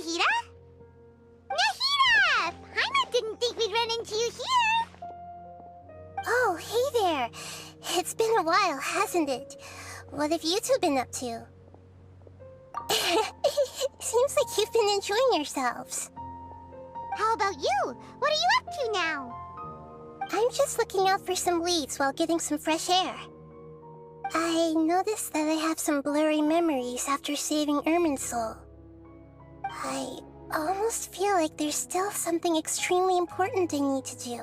Nahida? Nahida! Paimon didn't think we'd run into you here! Oh, hey there! It's been a while, hasn't it? What have you two been up to? Seems like you've been enjoying yourselves. How about you? What are you up to now? I'm just looking out for some leads while getting some fresh air. I noticed that I have some blurry memories after saving Ermin's soul. I almost feel like there's still something extremely important I need to do.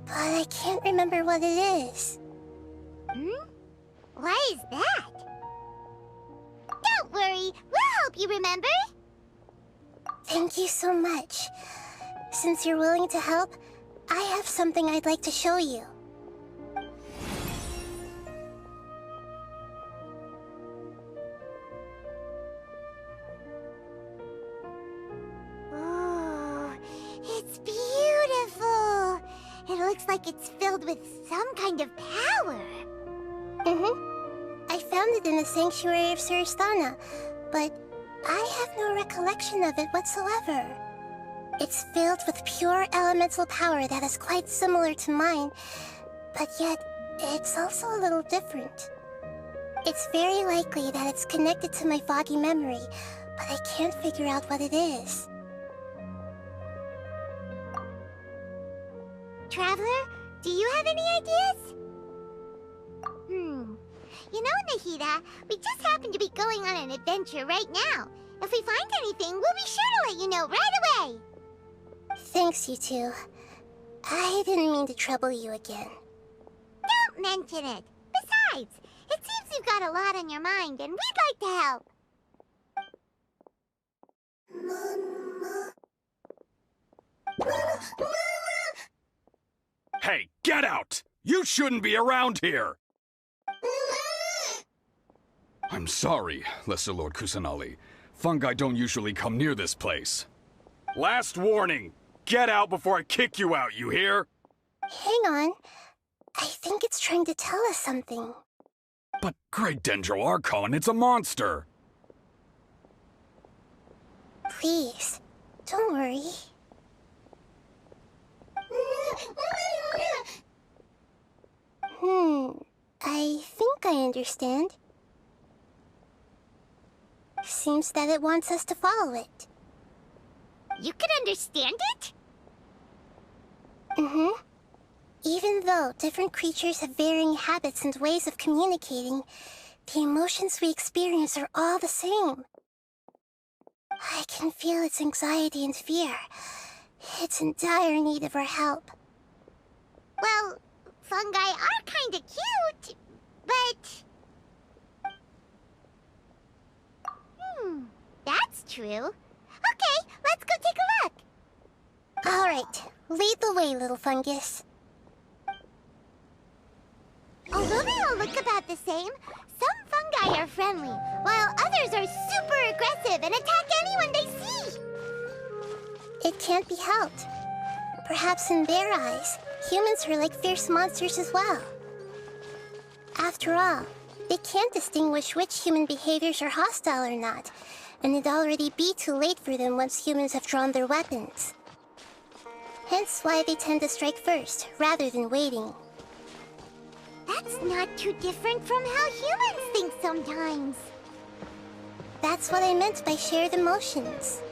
But I can't remember what it is. Why is that? Don't worry, we'll help you remember. Thank you so much. Since you're willing to help, I have something I'd like to show you. Oh, it's beautiful. It looks like it's filled with some kind of power. I found it in the Sanctuary of Surasthana, but I have no recollection of it whatsoever. It's filled with pure elemental power that is quite similar to mine, but yet it's also a little different. It's very likely that it's connected to my foggy memory, but I can't figure out what it is. Traveler, do you have any ideas? You know, Nahida, we just happen to be going on an adventure right now. If we find anything, we'll be sure to let you know right away. Thanks, you two. I didn't mean to trouble you again. Don't mention it. Besides, it seems you've got a lot on your mind, and we'd like to help. Hey, get out! You shouldn't be around here! I'm sorry, Lesser Lord Kusanali. Fungi don't usually come near this place. Last warning! Get out before I kick you out, you hear? Hang on. I think it's trying to tell us something. But Great Dendro Archon, it's a monster! Please, don't worry. I think I understand. Seems that it wants us to follow it. You can understand it? Even though different creatures have varying habits and ways of communicating, the emotions we experience are all the same. I can feel its anxiety and fear. It's in dire need of our help. Well, fungi are kinda cute, but... that's true. Okay, let's go take a look. All right, lead the way, little fungus. Although they all look about the same, some fungi are friendly, while others are super aggressive and attack anyone they see. It can't be helped. Perhaps in their eyes, humans are like fierce monsters as well. After all, they can't distinguish which human behaviors are hostile or not, and it'd already be too late for them once humans have drawn their weapons. Hence why they tend to strike first, rather than waiting. That's not too different from how humans think sometimes. That's what I meant by shared emotions.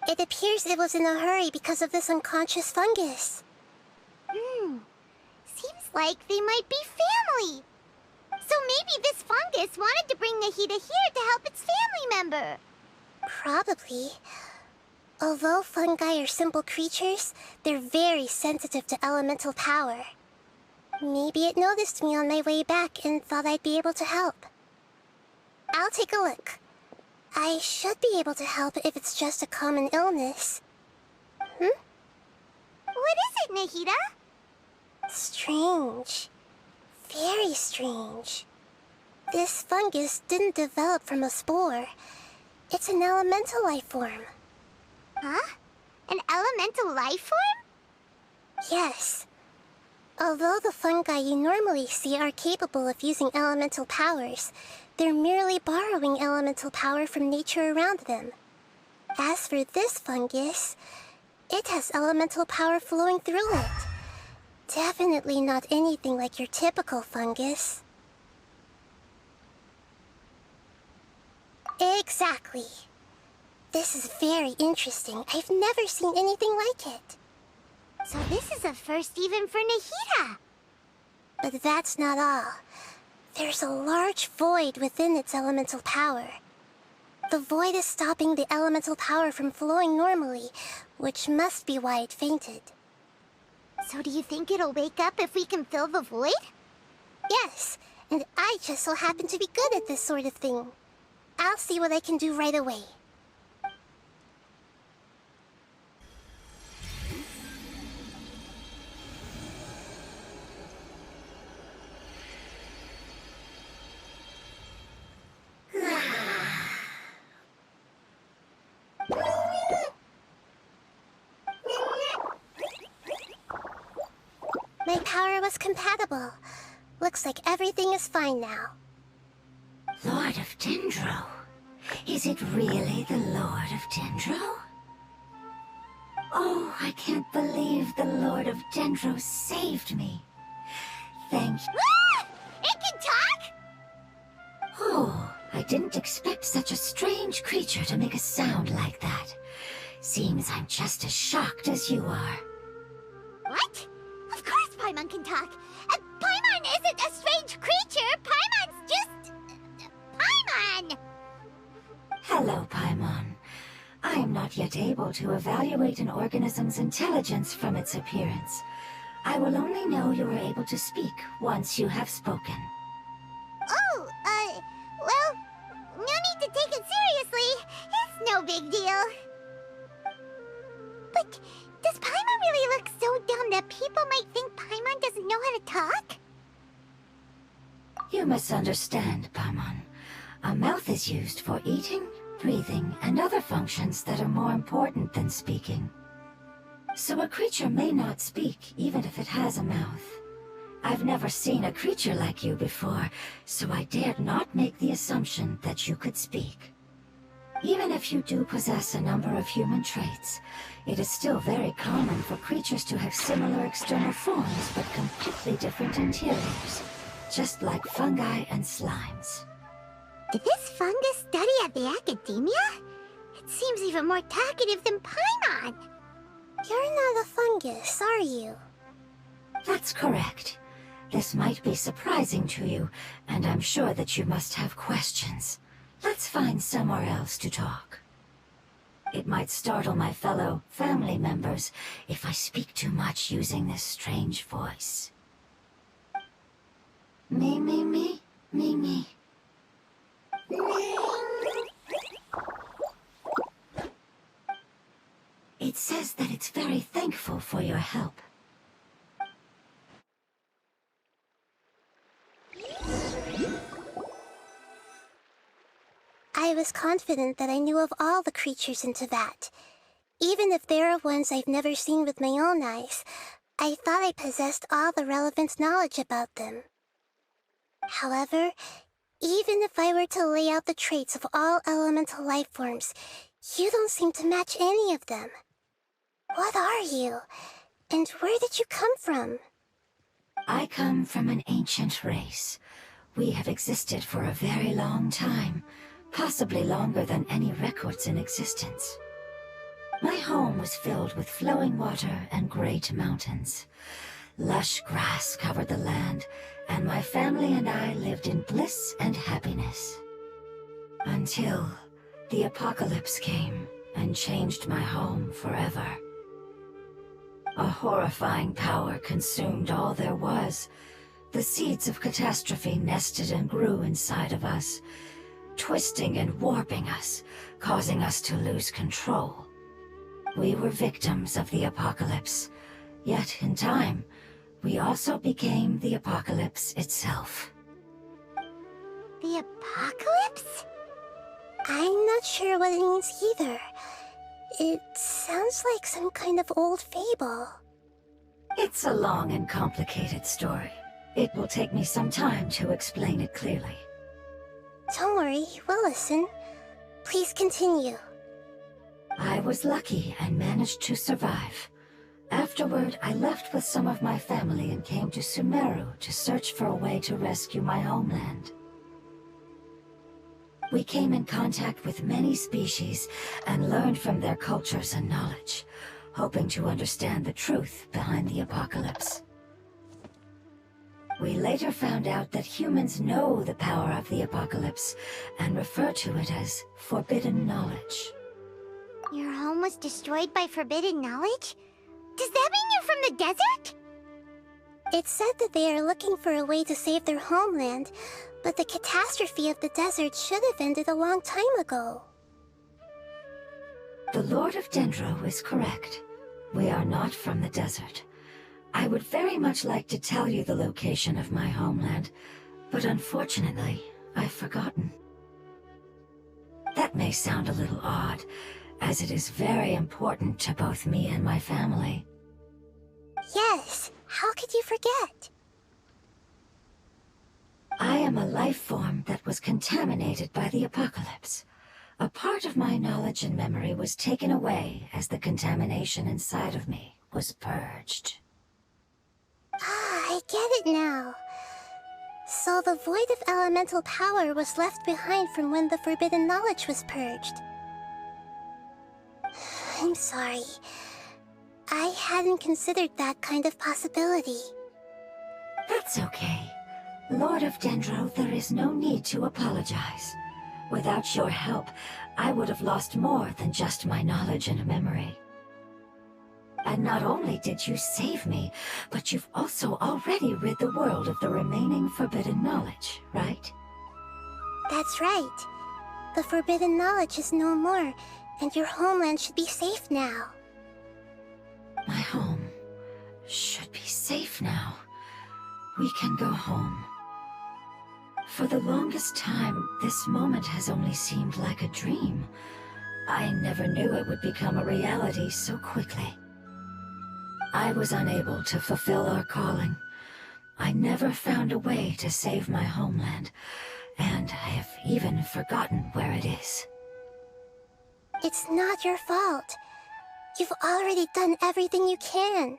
It appears it was in a hurry because of this unconscious fungus. Seems like they might be family. So maybe this fungus wanted to bring Nahida here to help its family member. Probably. Although fungi are simple creatures, they're very sensitive to elemental power. Maybe it noticed me on my way back and thought I'd be able to help. I'll take a look. I should be able to help if it's just a common illness. What is it, Nahida? Strange. Very strange. This fungus didn't develop from a spore. It's an elemental life form. Huh? An elemental life form? Yes. Although the fungi you normally see are capable of using elemental powers, they're merely borrowing elemental power from nature around them. As for this fungus, it has elemental power flowing through it. Definitely not anything like your typical fungus. Exactly. This is very interesting. I've never seen anything like it. So this is a first even for Nahida. But that's not all. There's a large void within its elemental power. The void is stopping the elemental power from flowing normally, which must be why it fainted. So do you think it'll wake up if we can fill the void? Yes, and I just so happen to be good at this sort of thing. I'll see what I can do right away. My power was compatible. Looks like everything is fine now. Lord of Dendro? Is it really the Lord of Dendro? Oh, I can't believe the Lord of Dendro saved me. Thank you. Ah! It can talk? Oh, I didn't expect such a strange creature to make a sound like that. Seems I'm just as shocked as you are. What? Of course Paimon can talk. Paimon isn't a strange creature. Paimon's just... Paimon! Hello, Paimon. I am not yet able to evaluate an organism's intelligence from its appearance. I will only know you are able to speak once you have spoken. Oh, well, no need to take it seriously. It's no big deal. But does Paimon really look so dumb that people might think Paimon doesn't know how to talk? You misunderstand, Paimon. A mouth is used for eating, breathing, and other functions that are more important than speaking. So a creature may not speak even if it has a mouth. I've never seen a creature like you before, so I dared not make the assumption that you could speak. Even if you do possess a number of human traits, it is still very common for creatures to have similar external forms but completely different interiors, just like fungi and slimes. Did this fungus study at the academia? It seems even more talkative than Paimon. You're not a fungus, are you? That's correct. This might be surprising to you, and I'm sure that you must have questions. Let's find somewhere else to talk. It might startle my fellow family members if I speak too much using this strange voice. Me, me, me, me, me. It says that it's very thankful for your help. I was confident that I knew of all the creatures in Teyvat. Even if there are ones I've never seen with my own eyes, I thought I possessed all the relevant knowledge about them. However, even if I were to lay out the traits of all elemental life forms, you don't seem to match any of them. What are you? And where did you come from? I come from an ancient race. We have existed for a very long time, possibly longer than any records in existence. My home was filled with flowing water and great mountains. Lush grass covered the land, and my family and I lived in bliss and happiness. Until the apocalypse came and changed my home forever. A horrifying power consumed all there was. The seeds of catastrophe nested and grew inside of us, twisting and warping us, causing us to lose control. We were victims of the apocalypse, yet in time, we also became the apocalypse itself. The apocalypse? I'm not sure what it means either. It sounds like some kind of old fable. It's a long and complicated story. It will take me some time to explain it clearly. Don't worry, we'll listen. Please continue. I was lucky and managed to survive. Afterward, I left with some of my family and came to Sumeru to search for a way to rescue my homeland. We came in contact with many species and learned from their cultures and knowledge, hoping to understand the truth behind the apocalypse. We later found out that humans know the power of the apocalypse and refer to it as forbidden knowledge. Your home was destroyed by forbidden knowledge? Does that mean you're from the desert? It said that they are looking for a way to save their homeland, but the catastrophe of the desert should have ended a long time ago. The Lord of Dendro is correct. We are not from the desert. I would very much like to tell you the location of my homeland, but unfortunately, I've forgotten. That may sound a little odd, as it is very important to both me and my family. Yes, how could you forget? I am a life form that was contaminated by the apocalypse. A part of my knowledge and memory was taken away as the contamination inside of me was purged. Ah, I get it now. So the void of elemental power was left behind from when the forbidden knowledge was purged. I'm sorry. I hadn't considered that kind of possibility. That's okay. Lord of Dendro, there is no need to apologize. Without your help, I would have lost more than just my knowledge and memory. And not only did you save me, but you've also already rid the world of the remaining forbidden knowledge, right? That's right. The forbidden knowledge is no more, and your homeland should be safe now. My home should be safe now. We can go home. For the longest time, this moment has only seemed like a dream. I never knew it would become a reality so quickly. I was unable to fulfill our calling. I never found a way to save my homeland, and I have even forgotten where it is. It's not your fault. You've already done everything you can.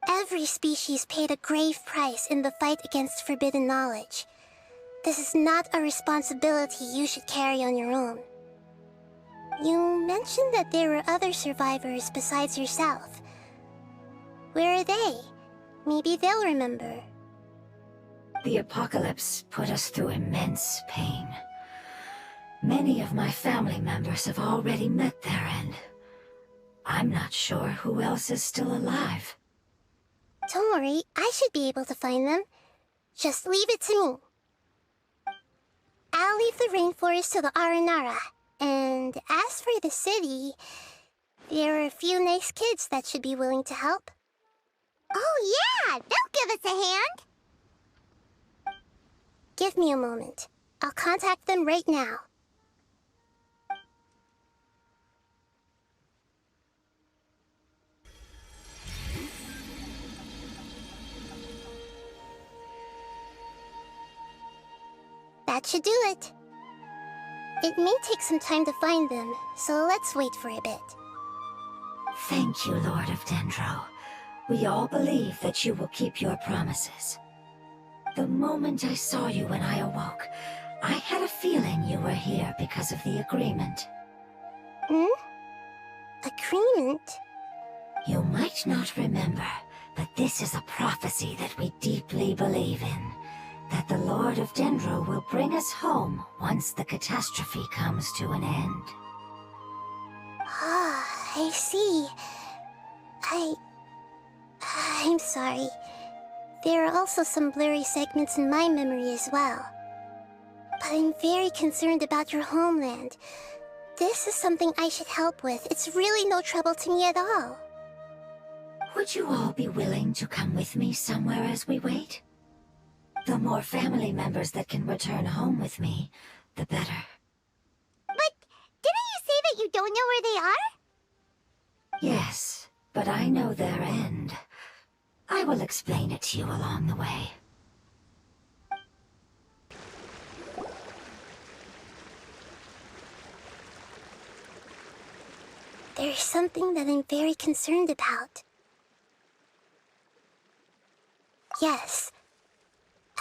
Every species paid a grave price in the fight against forbidden knowledge. This is not a responsibility you should carry on your own. You mentioned that there were other survivors besides yourself. Where are they? Maybe they'll remember. The apocalypse put us through immense pain. Many of my family members have already met their end. I'm not sure who else is still alive. Don't worry, I should be able to find them. Just leave it to me. I'll leave the rainforest to the Aranara. And as for the city, there are a few nice kids that should be willing to help. Oh yeah, they'll give us a hand. Give me a moment. I'll contact them right now. That should do it. It may take some time to find them, so let's wait for a bit. Thank you, Lord of Dendro. We all believe that you will keep your promises. The moment I saw you when I awoke, I had a feeling you were here because of the agreement. Agreement? You might not remember, but this is a prophecy that we deeply believe in. That the Lord of Dendro will bring us home once the catastrophe comes to an end. Ah, I see. I'm sorry. There are also some blurry segments in my memory as well. But I'm very concerned about your homeland. This is something I should help with. It's really no trouble to me at all. Would you all be willing to come with me somewhere as we wait? The more family members that can return home with me, the better. don't know where they are? Yes, but I know their end. I will explain it to you along the way. There's something that I'm very concerned about. Yes,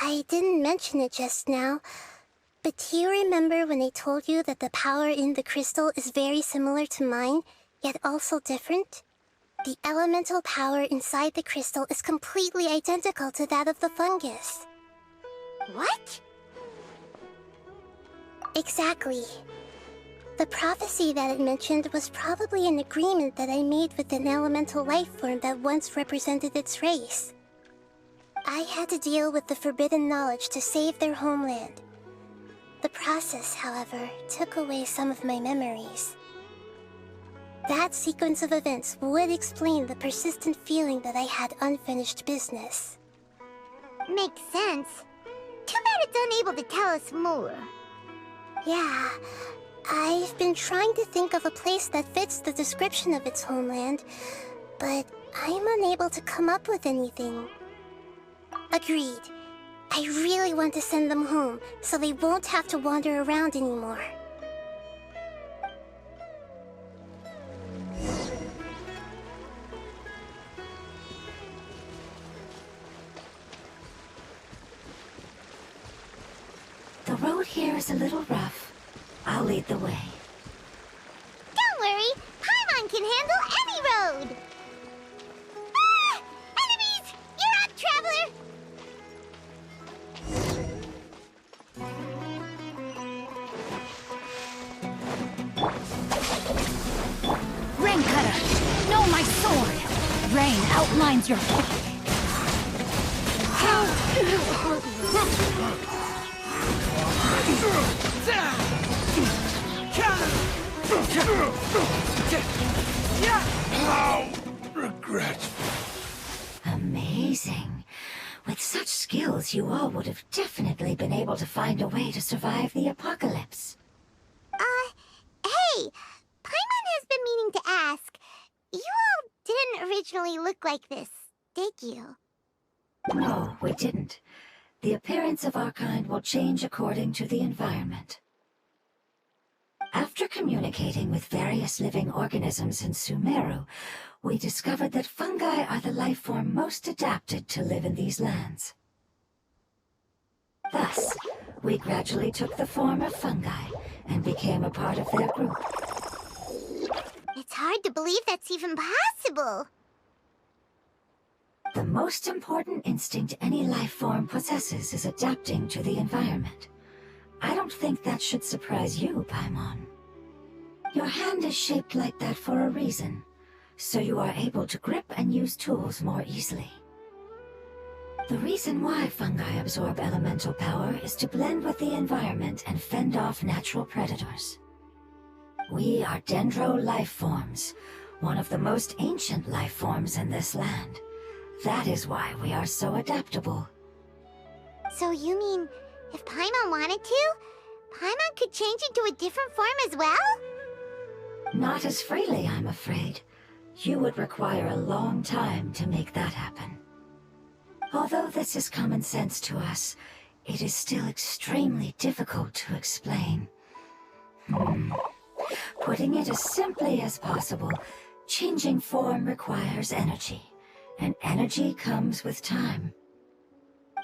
I didn't mention it just now, but do you remember when I told you that the power in the crystal is very similar to mine, yet also different? The elemental power inside the crystal is completely identical to that of the fungus. What? Exactly. The prophecy that it mentioned was probably an agreement that I made with an elemental life form that once represented its race. I had to deal with the forbidden knowledge to save their homeland. The process, however, took away some of my memories. That sequence of events would explain the persistent feeling that I had unfinished business. Makes sense. Too bad it's unable to tell us more. Yeah, I've been trying to think of a place that fits the description of its homeland, but I'm unable to come up with anything. Agreed. I really want to send them home, so they won't have to wander around anymore. The road here is a little rough. I'll lead the way. Don't worry, Paimon can handle any road! Ah! Enemies! You're up, traveler! Rain Cutter! Know my sword! Rain outlines your... Regret. Amazing. With such skills, you all would have definitely been able to find a way to survive the apocalypse. Hey! Paimon has been meaning to ask. You all didn't originally look like this, did you? No, we didn't. The appearance of our kind will change according to the environment. After communicating with various living organisms in Sumeru, we discovered that fungi are the life form most adapted to live in these lands. Thus, we gradually took the form of fungi and became a part of their group. It's hard to believe that's even possible. The most important instinct any life form possesses is adapting to the environment. I don't think that should surprise you, Paimon. Your hand is shaped like that for a reason, so you are able to grip and use tools more easily. The reason why fungi absorb elemental power is to blend with the environment and fend off natural predators. We are dendro life forms, one of the most ancient life forms in this land. That is why we are so adaptable. So you mean, if Paimon wanted to, Paimon could change into a different form as well? Not as freely, I'm afraid. You would require a long time to make that happen. Although this is common sense to us, it is still extremely difficult to explain. Putting it as simply as possible, changing form requires energy, and energy comes with time.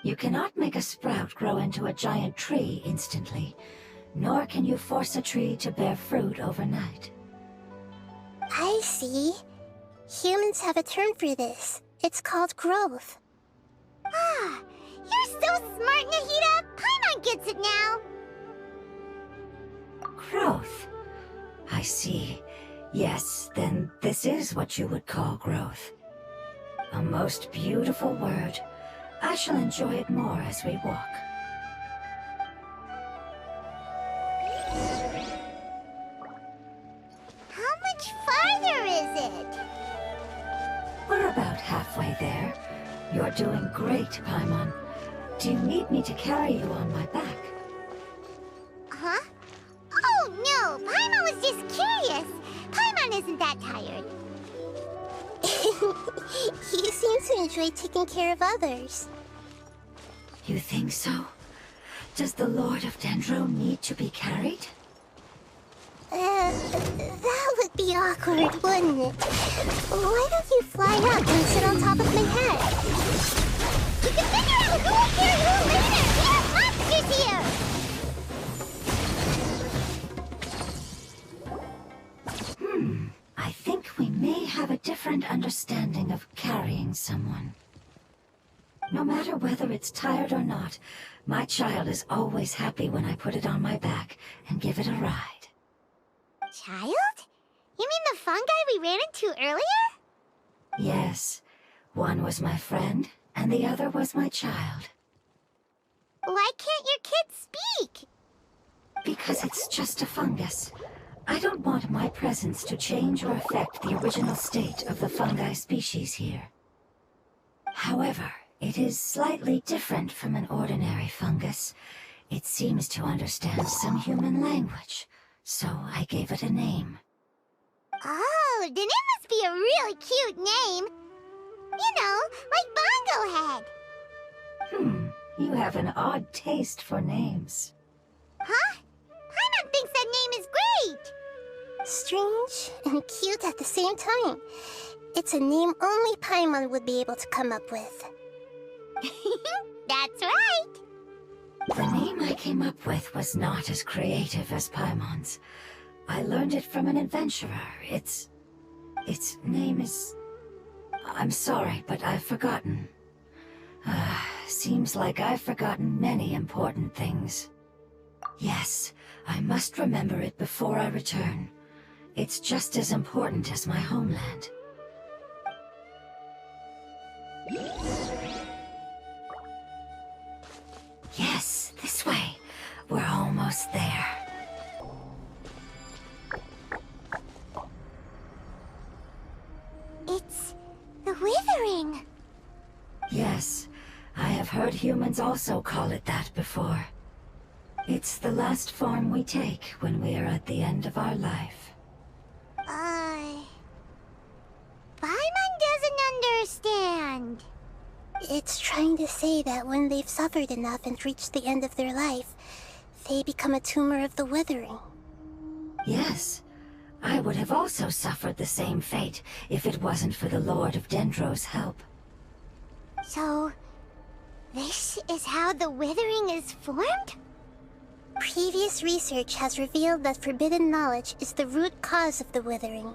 You cannot make a sprout grow into a giant tree instantly, nor can you force a tree to bear fruit overnight. I see. Humans have a term for this. It's called growth. Ah, you're so smart, Nahida! Paimon gets it now! Growth. I see. Yes, then this is what you would call growth. A most beautiful word. I shall enjoy it more as we walk. How much farther is it? We're about halfway there. You're doing great, Paimon. Do you need me to carry you on my back? Huh? Oh no! Paimon was just curious! isn't that tired. You seem to enjoy taking care of others. You think so? Does the Lord of Dendro need to be carried? That would be awkward, wouldn't it? Why don't you fly up and sit on top of my head? You can figure out who will carry who later! We have monsters here! I think we may have a different understanding of carrying someone. No matter whether it's tired or not, my child is always happy when I put it on my back and give it a ride. Child? You mean the fungi we ran into earlier? Yes, one was my friend, and the other was my child. Why can't your kid speak? Because it's just a fungus. I don't want my presence to change or affect the original state of the fungi species here. However, it is slightly different from an ordinary fungus. It seems to understand some human language, so I gave it a name. Oh, then it must be a really cute name. You know, like Bongo Head. You have an odd taste for names. Huh? Paimon thinks that name is great. Strange and cute at the same time. It's a name only Paimon would be able to come up with. That's right. The name I came up with was not as creative as Paimon's. I learned it from an adventurer. Its name is... I'm sorry, but I've forgotten. Seems like I've forgotten many important things. Yes, I must remember it before I return. It's just as important as my homeland. Yes, this way. We're almost there. It's the Withering. Yes, I have heard humans also call it that before. It's the last form we take when we are at the end of our life. Paimon doesn't understand. It's trying to say that when they've suffered enough and reached the end of their life, they become a tumor of the Withering. Yes, I would have also suffered the same fate if it wasn't for the Lord of Dendro's help. So, this is how the Withering is formed? Previous research has revealed that forbidden knowledge is the root cause of the Withering.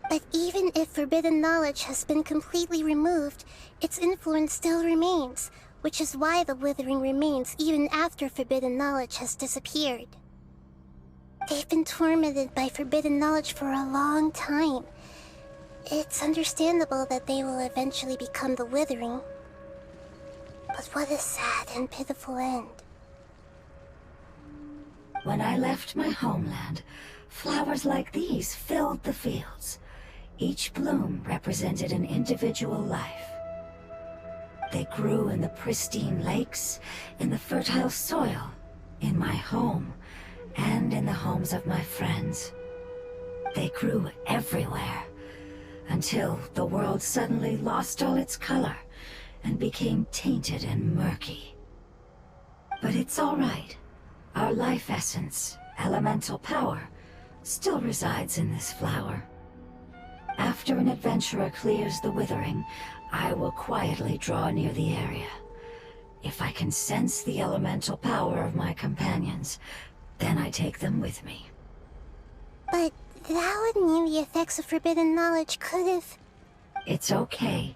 But even if forbidden knowledge has been completely removed, its influence still remains, which is why the Withering remains even after forbidden knowledge has disappeared. They've been tormented by forbidden knowledge for a long time. It's understandable that they will eventually become the Withering. But what a sad and pitiful end. When I left my homeland, flowers like these filled the fields. Each bloom represented an individual life. They grew in the pristine lakes, in the fertile soil, in my home, and in the homes of my friends. They grew everywhere, until the world suddenly lost all its color and became tainted and murky. But it's all right. Our life essence, elemental power, still resides in this flower. After an adventurer clears the Withering, I will quietly draw near the area. If I can sense the elemental power of my companions, then I take them with me. But that would mean the effects of forbidden knowledge could have... It's okay.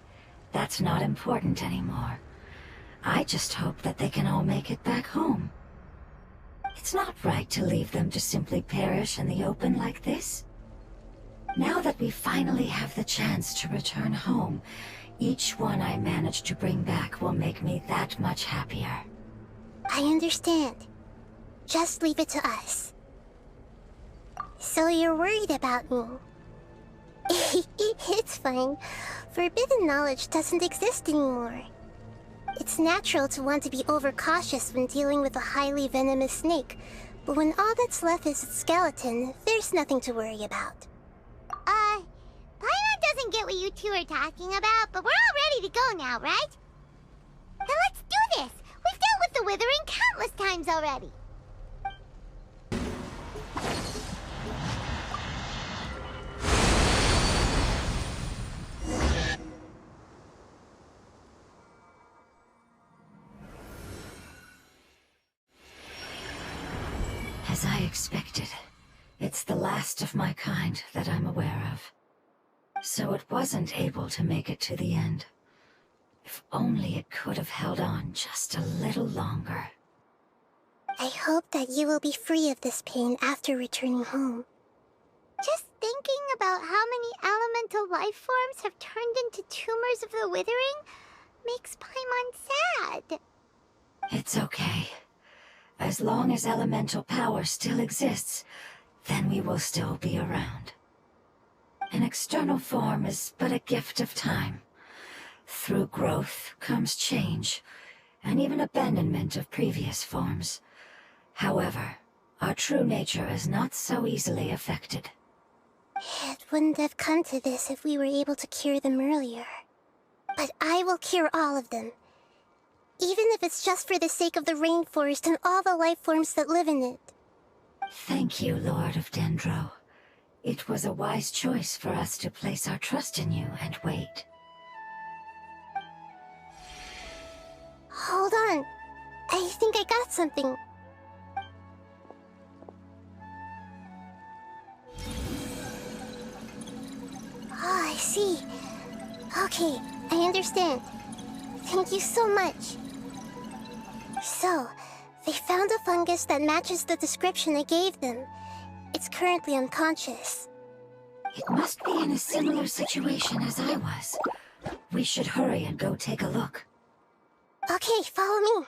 That's not important anymore. I just hope that they can all make it back home. It's not right to leave them to simply perish in the open like this. Now that we finally have the chance to return home, each one I manage to bring back will make me that much happier. I understand. Just leave it to us. So you're worried about me? It's fine. Forbidden knowledge doesn't exist anymore. It's natural to want to be overcautious when dealing with a highly venomous snake, but when all that's left is its skeleton, there's nothing to worry about. you two are talking about, but we're all ready to go now, right? Then let's do this! We've dealt with the Withering countless times already! As I expected, it's the last of my kind that I'm aware of. So it wasn't able to make it to the end. If only it could have held on just a little longer. I hope that you will be free of this pain after returning home. Just thinking about how many elemental life forms have turned into tumors of the Withering makes Paimon sad. It's okay. As long as elemental power still exists, then we will still be around. An external form is but a gift of time. Through growth comes change, and even abandonment of previous forms. However, our true nature is not so easily affected. It wouldn't have come to this if we were able to cure them earlier. But I will cure all of them. Even if it's just for the sake of the rainforest and all the life forms that live in it. Thank you, Lord of Dendro. It was a wise choice for us to place our trust in you and wait. Hold on. I think I got something. Oh, I see. Okay, I understand. Thank you so much. So, they found a fungus that matches the description I gave them. It's currently unconscious. It must be in a similar situation as I was. We should hurry and go take a look. Okay, follow me.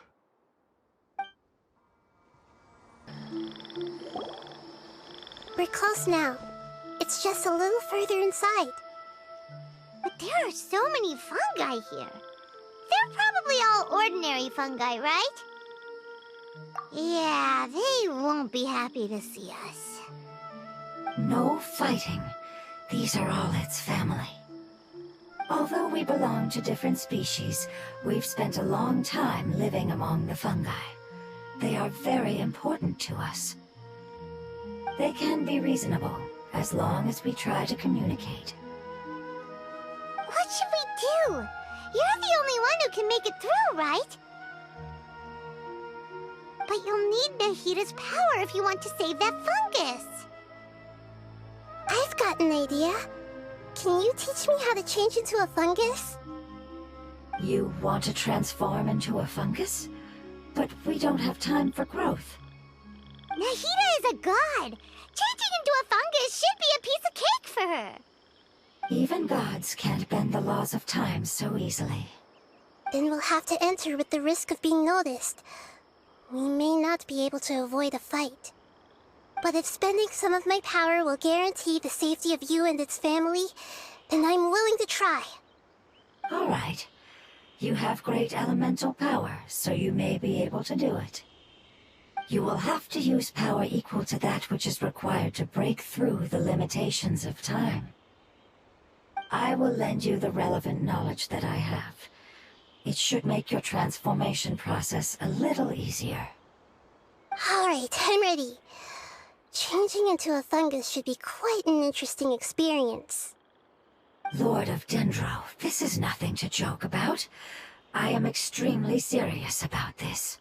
We're close now. It's just a little further inside. But there are so many fungi here. They're probably all ordinary fungi, right? Yeah, they won't be happy to see us. No fighting. These are all its family. Although we belong to different species, we've spent a long time living among the fungi. They are very important to us. They can be reasonable, as long as we try to communicate. What should we do? You're the only one who can make it through, right? But you'll need Nahida's power if you want to save that fungus. I've got an idea. Can you teach me how to change into a fungus? You want to transform into a fungus? But we don't have time for growth. Nahida is a god. Changing into a fungus should be a piece of cake for her. Even gods can't bend the laws of time so easily. Then we'll have to enter with the risk of being noticed. We may not be able to avoid a fight. But if spending some of my power will guarantee the safety of you and its family, then I'm willing to try. All right. You have great elemental power, so you may be able to do it. You will have to use power equal to that which is required to break through the limitations of time. I will lend you the relevant knowledge that I have. It should make your transformation process a little easier. All right, I'm ready. Changing into a fungus should be quite an interesting experience. Lord of Dendro, this is nothing to joke about. I am extremely serious about this.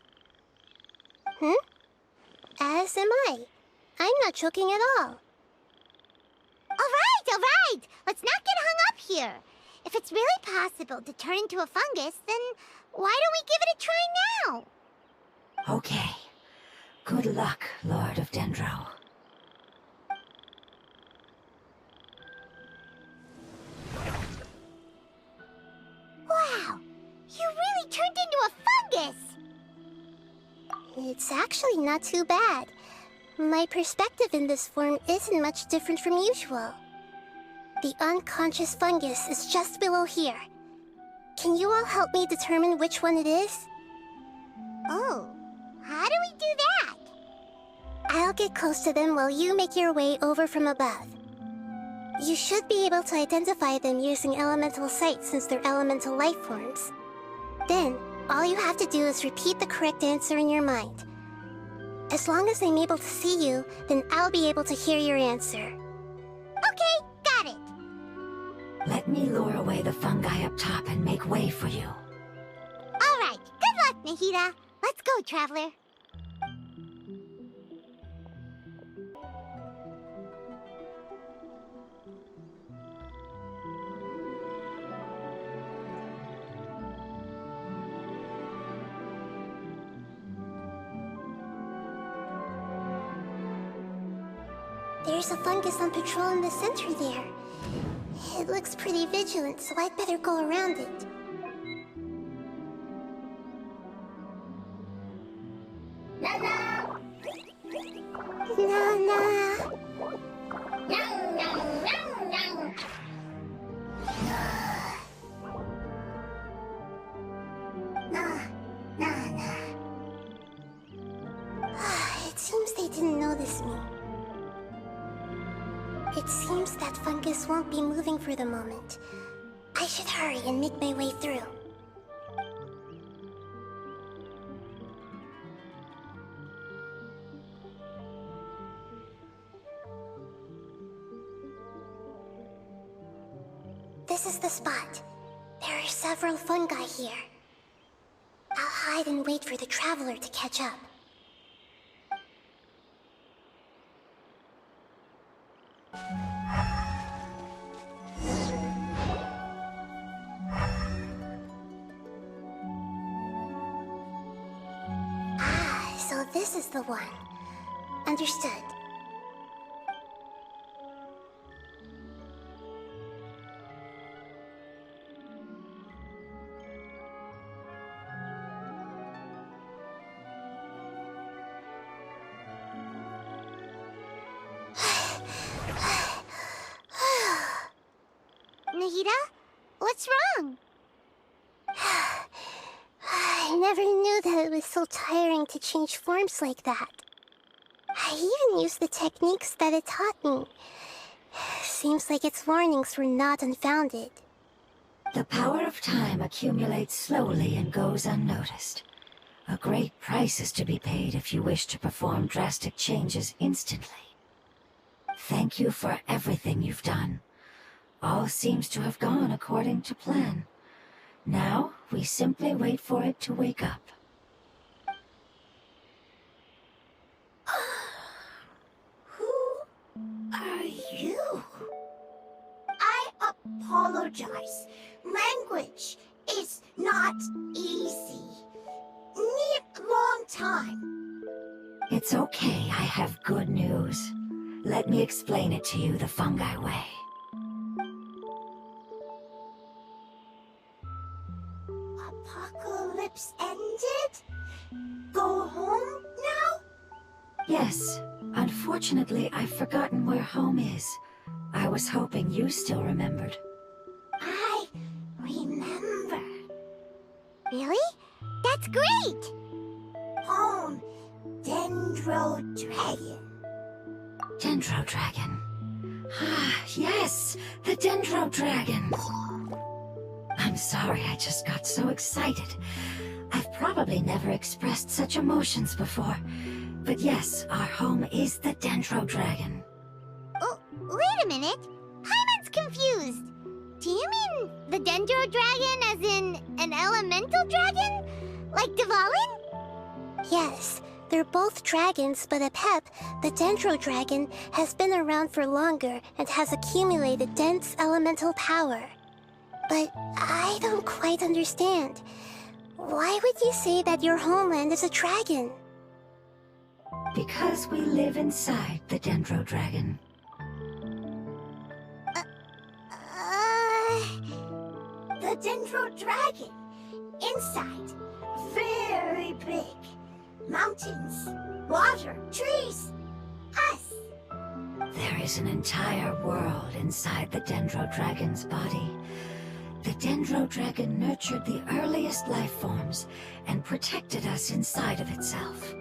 As am I. I'm not joking at all. All right. Let's not get hung up here. If it's really possible to turn into a fungus, then why don't we give it a try now? Okay. Good luck, Lord of Dendro. Wow! You really turned into a fungus! It's actually not too bad. My perspective in this form isn't much different from usual. The unconscious fungus is just below here. Can you all help me determine which one it is? Oh, how do we do that? I'll get close to them while you make your way over from above. You should be able to identify them using elemental sight since they're elemental life forms. Then, all you have to do is repeat the correct answer in your mind. As long as I'm able to see you, then I'll be able to hear your answer. Okay, got it. Let me lure away the fungi up top and make way for you. All right, good luck, Nahida. Let's go, Traveler. There's a fungus on patrol in the center there. It looks pretty vigilant, so I'd better go around it. Nana! Nana! Nom, nom, nom, nom. It seems they didn't notice me. It seems that fungus won't be moving for the moment. I should hurry and make my way through. This is the spot. There are several fungi here. I'll hide and wait for the traveler to catch up. So this is the one. Understood. Nahida? What's wrong? I never knew that it was so tiring to change forms like that. I even used the techniques that it taught me. Seems like its warnings were not unfounded. The power of time accumulates slowly and goes unnoticed. A great price is to be paid if you wish to perform drastic changes instantly. Thank you for everything you've done. All seems to have gone according to plan. Now, we simply wait for it to wake up. Who are you? I apologize. Language is not easy. Need long time. It's okay, I have good news. Let me explain it to you the fungi way. Apocalypse ended? Go home now? Yes. Unfortunately, I've forgotten where home is. I was hoping you still remembered. I remember. Really? That's great! Home, Dendro Dragon. Dendro Dragon. Ah, yes! The Dendro Dragon! I'm sorry, I just got so excited. I've probably never expressed such emotions before. But yes, our home is the Dendro Dragon. Oh, wait a minute. Paimon's confused. Do you mean the Dendro Dragon as in an elemental dragon? Like Dvalin? Yes, they're both dragons, but Apep, the Dendro Dragon, has been around for longer and has accumulated dense elemental power. But I don't quite understand. Why would you say that your homeland is a dragon? Because we live inside the Dendro Dragon. The Dendro Dragon. Inside. Very big. Mountains, water, trees. Us. There is an entire world inside the Dendro Dragon's body. The Dendro Dragon nurtured the earliest life forms and protected us inside of itself.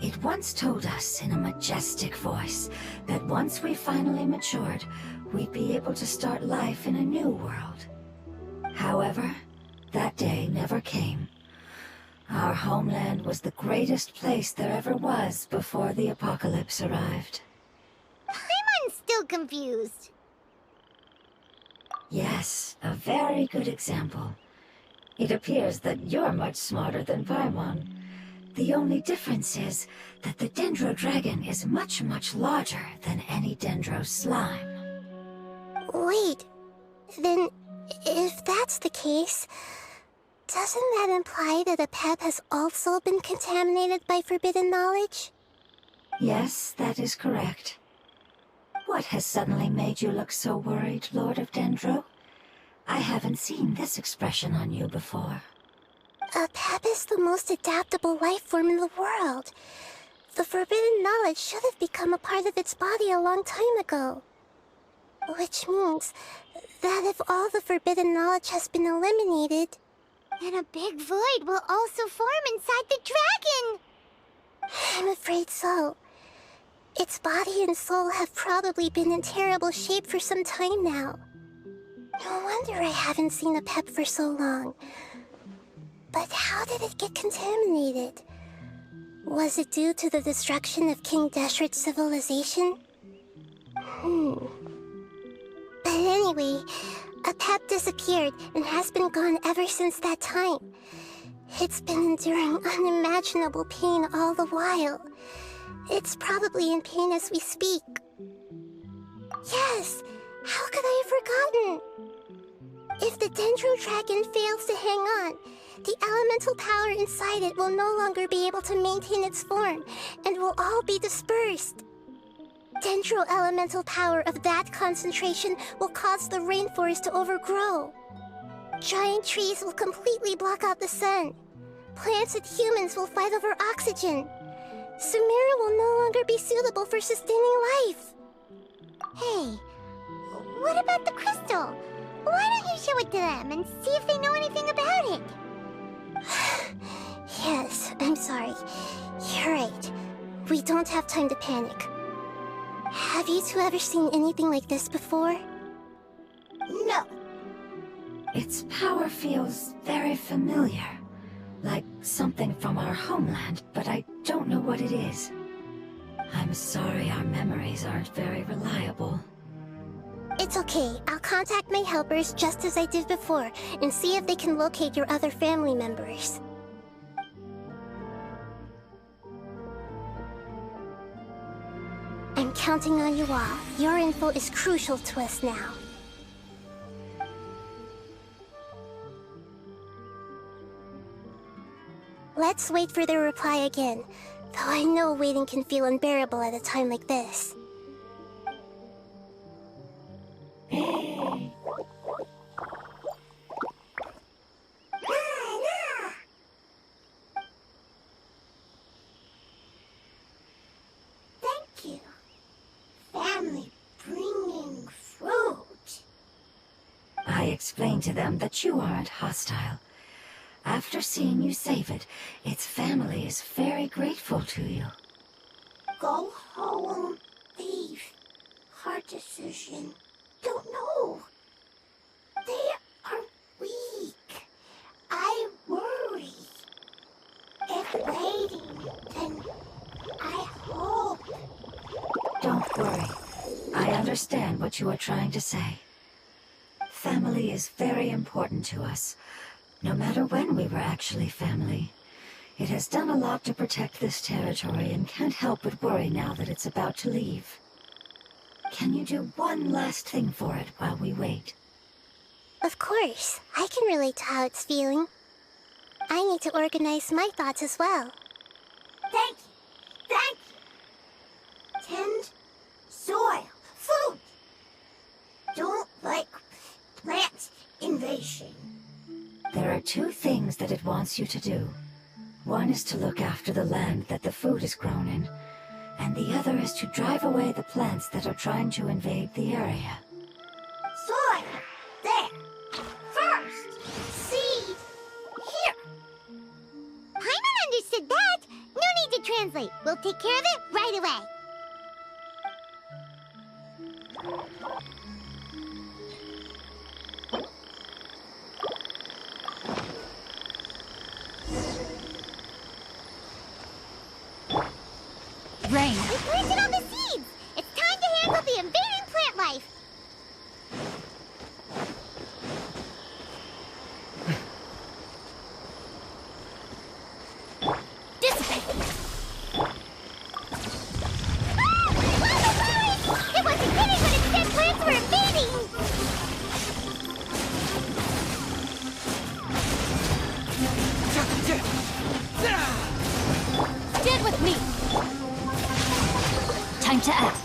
It once told us in a majestic voice that once we finally matured, we'd be able to start life in a new world. However, that day never came. Our homeland was the greatest place there ever was before the apocalypse arrived. I'm still confused. Yes, a very good example. It appears that you're much smarter than Paimon. The only difference is that the Dendro Dragon is much, much larger than any Dendro slime. Wait, then if that's the case, doesn't that imply that Apep has also been contaminated by forbidden knowledge? Yes, that is correct. What has suddenly made you look so worried, Lord of Dendro? I haven't seen this expression on you before. Apep is the most adaptable life form in the world. The forbidden knowledge should have become a part of its body a long time ago. Which means that if all the forbidden knowledge has been eliminated, then a big void will also form inside the dragon! I'm afraid so. Its body and soul have probably been in terrible shape for some time now. No wonder I haven't seen Apep for so long. But how did it get contaminated? Was it due to the destruction of King Deshret's civilization? But anyway, Apep disappeared and has been gone ever since that time. It's been enduring unimaginable pain all the while. It's probably in pain as we speak. Yes! How could I have forgotten? If the Dendro Dragon fails to hang on, the elemental power inside it will no longer be able to maintain its form, and will all be dispersed. Dendro elemental power of that concentration will cause the rainforest to overgrow. Giant trees will completely block out the sun. Plants and humans will fight over oxygen. Sumeru will no longer be suitable for sustaining life. Hey, what about the crystal? Why don't you show it to them and see if they know anything about it? Yes, I'm sorry. You're right. We don't have time to panic. Have you two ever seen anything like this before? No. Its power feels very familiar. Like something from our homeland, but I don't know what it is. I'm sorry our memories aren't very reliable. It's okay. I'll contact my helpers just as I did before and see if they can locate your other family members. I'm counting on you all. Your info is crucial to us now. Let's wait for their reply again, though I know waiting can feel unbearable at a time like this. Thank you. Family bringing fruit. I explained to them that you aren't hostile. After seeing you save it, its family is very grateful to you. Go home, leave. Hard decision. Don't know. They are weak. I worry. If waiting, then I hope. Don't worry. I understand what you are trying to say. Family is very important to us. No matter when we were actually family. It has done a lot to protect this territory and can't help but worry now that it's about to leave. Can you do one last thing for it while we wait? Of course. I can relate to how it's feeling. I need to organize my thoughts as well. Thank you. Thank you. Tend soil. Food. Don't like plant invasion. There are two things that it wants you to do. One is to look after the land that the food is grown in, and the other is to drive away the plants that are trying to invade the area. Soil. There. First. Seed. Here. Paimon understood that. No need to translate. We'll take care of it right away. Rain! We planted all the seeds! It's time to handle the invading plant life! Dissipate! It wasn't kidding when it said plants were invading! Get with me! Time to act.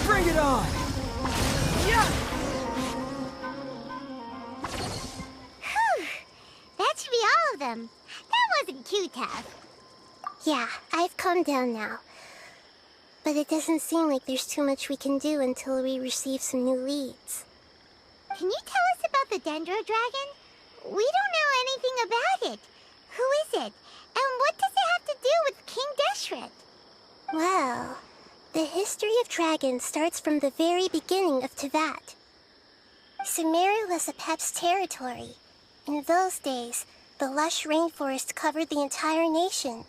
Bring it on! Whew! That should be all of them. That wasn't too tough. Yeah, I've calmed down now. But it doesn't seem like there's too much we can do until we receive some new leads. Can you tell us about the Dendro Dragon? We don't know anything about it. Who is it? And what does it have to do with King Deshret? Well, the history of dragons starts from the very beginning of Teyvat. Sumeru was Apep's territory. In those days, the lush rainforest covered the entire nation.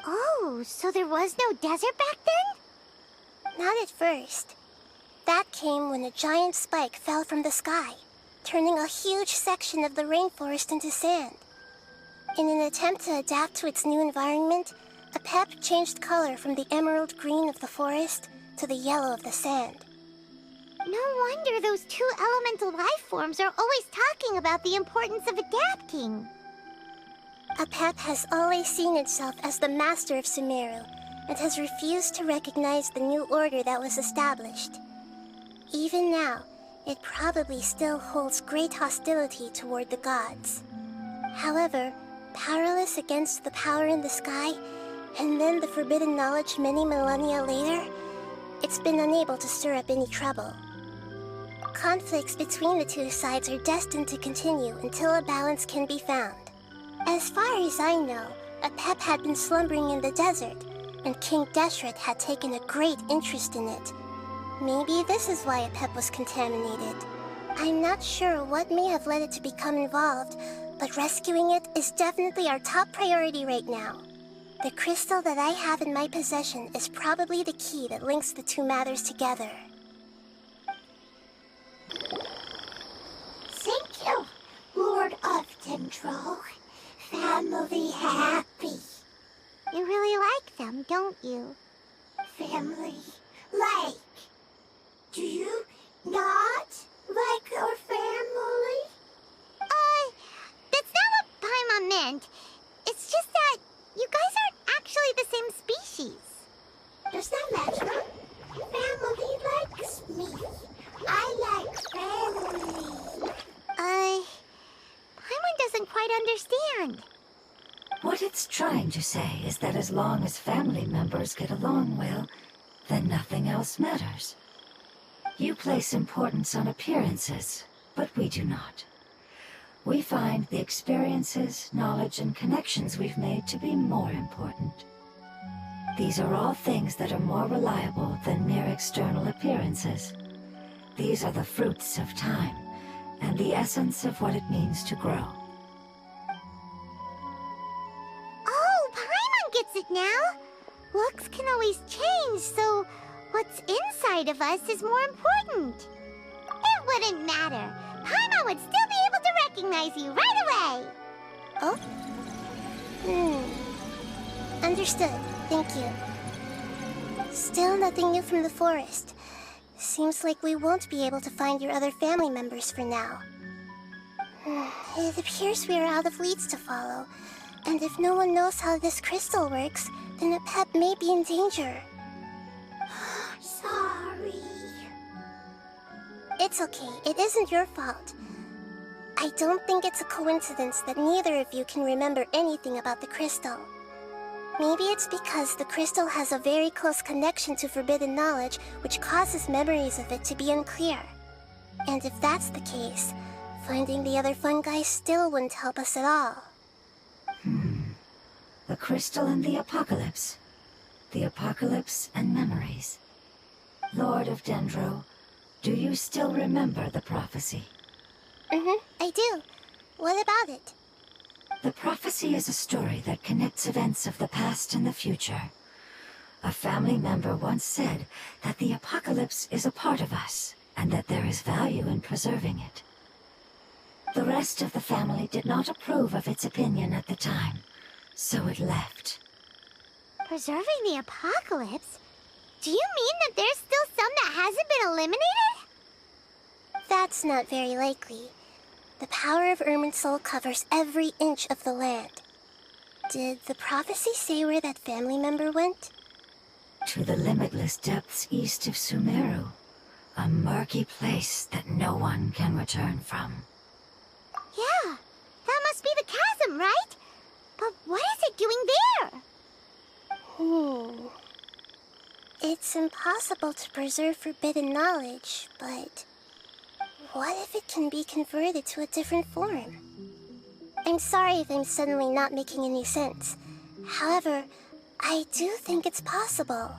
Oh, so there was no desert back then? Not at first. That came when a giant spike fell from the sky, turning a huge section of the rainforest into sand. In an attempt to adapt to its new environment, Apep changed color from the emerald green of the forest to the yellow of the sand. No wonder those two elemental life forms are always talking about the importance of adapting. Apep has always seen itself as the master of Sumeru, and has refused to recognize the new order that was established. Even now, it probably still holds great hostility toward the gods. However, powerless against the power in the sky, and then the forbidden knowledge many millennia later, it's been unable to stir up any trouble. Conflicts between the two sides are destined to continue until a balance can be found. As far as I know, Apep had been slumbering in the desert, and King Deshret had taken a great interest in it. Maybe this is why Apep was contaminated. I'm not sure what may have led it to become involved, but rescuing it is definitely our top priority right now. The crystal that I have in my possession is probably the key that links the two matters together. Thank you, Lord of Dendro. Family happy. You really like them, don't you? Family like. Do you not like your family? That's not what Paimon meant. It's just that you guys aren't actually the same species. Does that matter? Family likes me. I like family. Paimon doesn't quite understand. What it's trying to say is that as long as family members get along well, then nothing else matters. You place importance on appearances, but we do not. We find the experiences, knowledge, and connections we've made to be more important. These are all things that are more reliable than mere external appearances. These are the fruits of time, and the essence of what it means to grow. Oh, Paimon gets it now. Looks can always change, so what's inside of us is more important. It wouldn't matter. Paimon would still be able to recognize you right away. Oh? Understood. Thank you. Still nothing new from the forest. Seems like we won't be able to find your other family members for now. It appears we are out of leads to follow, and if no one knows how this crystal works, then Apep may be in danger. Sorry. It's okay. It isn't your fault. I don't think it's a coincidence that neither of you can remember anything about the crystal. Maybe it's because the crystal has a very close connection to forbidden knowledge, which causes memories of it to be unclear. And if that's the case, finding the other fungi still wouldn't help us at all. The crystal and the apocalypse. the apocalypse and memories. Lord of Dendro, do you still remember the prophecy? I do. What about it? The prophecy is a story that connects events of the past and the future. A family member once said that the apocalypse is a part of us, and that there is value in preserving it. The rest of the family did not approve of its opinion at the time, so it left. Preserving the apocalypse? Do you mean that there's still some that hasn't been eliminated? That's not very likely. The power of Irminsul covers every inch of the land. Did the prophecy say where that family member went? To the limitless depths east of Sumeru, a murky place that no one can return from. Yeah, that must be the chasm, right? But what is it doing there? It's impossible to preserve forbidden knowledge, but what if it can be converted to a different form? I'm sorry if I'm suddenly not making any sense. However, I do think it's possible.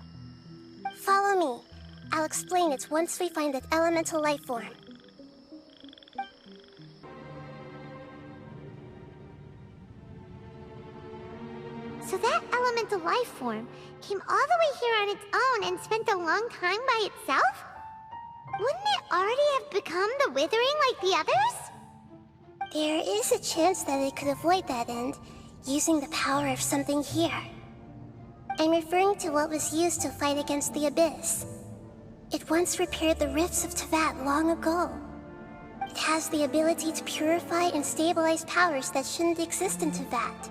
Follow me. I'll explain it once we find that elemental life form. So that elemental life form came all the way here on its own and spent a long time by itself? Wouldn't it already have become the Withering like the others? There is a chance that it could avoid that end, using the power of something here. I'm referring to what was used to fight against the Abyss. It once repaired the rifts of Teyvat long ago. It has the ability to purify and stabilize powers that shouldn't exist in Teyvat.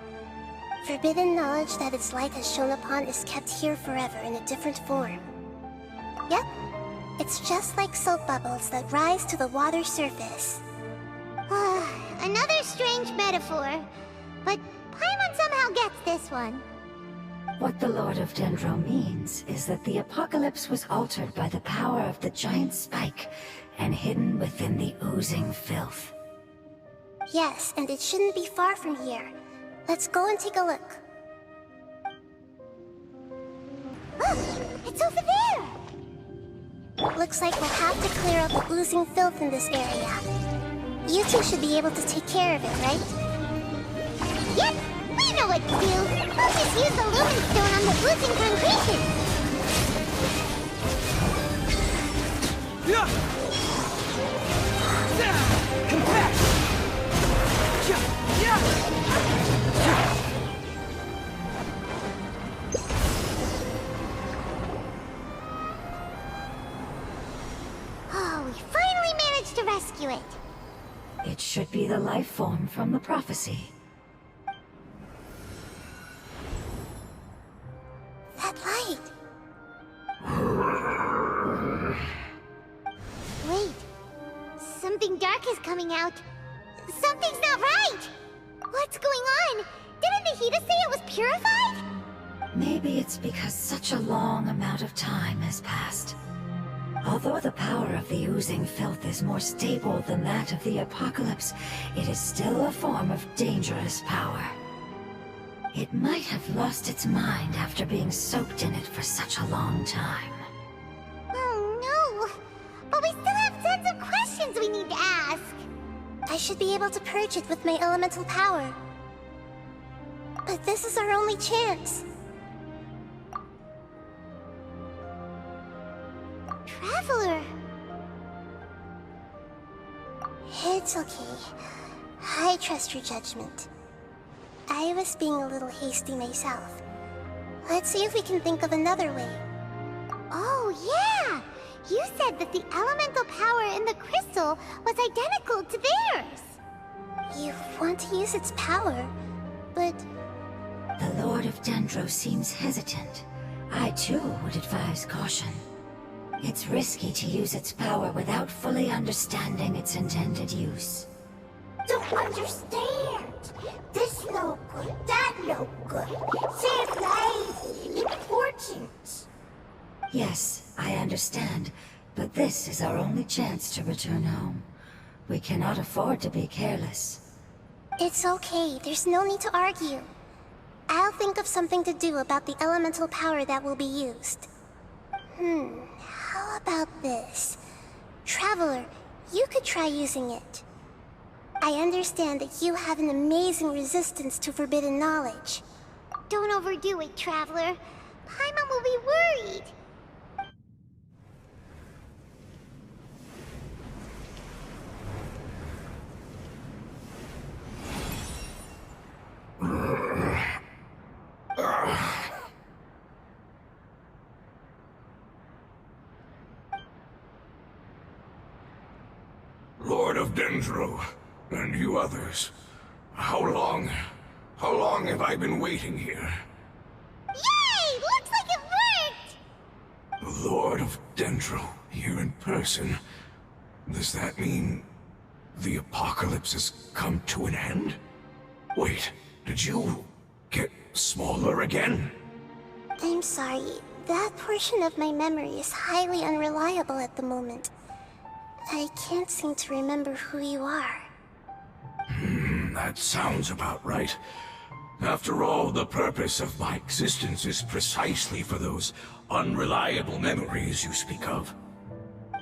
Forbidden knowledge that its light has shone upon is kept here forever in a different form. Yep, it's just like soap bubbles that rise to the water surface. Another strange metaphor, but Paimon somehow gets this one. What the Lord of Dendro means is that the apocalypse was altered by the power of the giant spike and hidden within the oozing filth. Yes, and it shouldn't be far from here. Let's go and take a look. Look, it's over there! Looks like we'll have to clear out the oozing filth in this area. You two should be able to take care of it, right? Yep, we know what to do. We'll just use the Lumen Stone on the oozing concretion. Compact! Oh, we finally managed to rescue it. It should be the life form from the prophecy. That light! Wait, something dark is coming out. Something's not right! What's going on? Didn't Nahida say it was purified? Maybe it's because such a long amount of time has passed. Although the power of the oozing filth is more stable than that of the apocalypse, it is still a form of dangerous power. It might have lost its mind after being soaked in it for such a long time. Oh no! But we still have tons of questions we need to ask! I should be able to purge it with my elemental power. But this is our only chance. Traveler! It's okay. I trust your judgment. I was being a little hasty myself. Let's see if we can think of another way. Oh yeah! You said that the elemental power in the crystal was identical to theirs! You want to use its power, but... The Lord of Dendro seems hesitant. I too would advise caution. It's risky to use its power without fully understanding its intended use. Don't understand. This no good, that no good. Save lives. Important. Yes, I understand, but this is our only chance to return home. We cannot afford to be careless. It's okay, there's no need to argue. I'll think of something to do about the elemental power that will be used. How about this? Traveler, you could try using it. I understand that you have an amazing resistance to forbidden knowledge. Don't overdo it, Traveler. Paimon will be worried. Lord of Dendro, and you others, how long have I been waiting here? Yay! Looks like it worked! Lord of Dendro, here in person. Does that mean the apocalypse has come to an end? Wait, did you get smaller again? I'm sorry. That portion of my memory is highly unreliable at the moment. I can't seem to remember who you are. That sounds about right. After all, the purpose of my existence is precisely for those unreliable memories you speak of.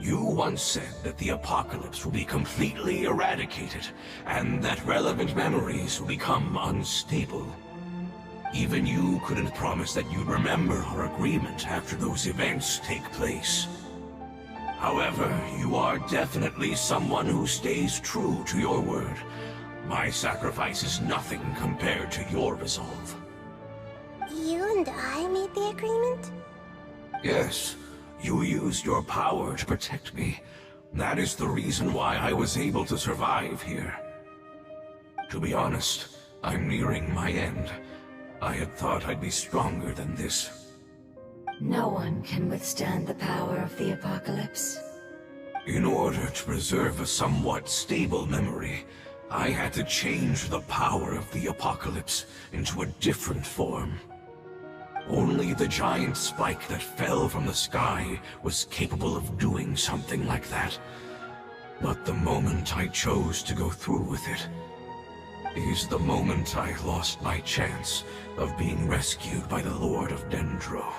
You once said that the apocalypse will be completely eradicated, and that relevant memories will become unstable. Even you couldn't promise that you'd remember our agreement after those events take place. However, you are definitely someone who stays true to your word. My sacrifice is nothing compared to your resolve. You and I made the agreement? Yes, you used your power to protect me. That is the reason why I was able to survive here. To be honest, I'm nearing my end. I had thought I'd be stronger than this. No one can withstand the power of the apocalypse. In order to preserve a somewhat stable memory, I had to change the power of the apocalypse into a different form. Only the giant spike that fell from the sky was capable of doing something like that. But the moment I chose to go through with it is the moment I lost my chance of being rescued by the Lord of Dendro.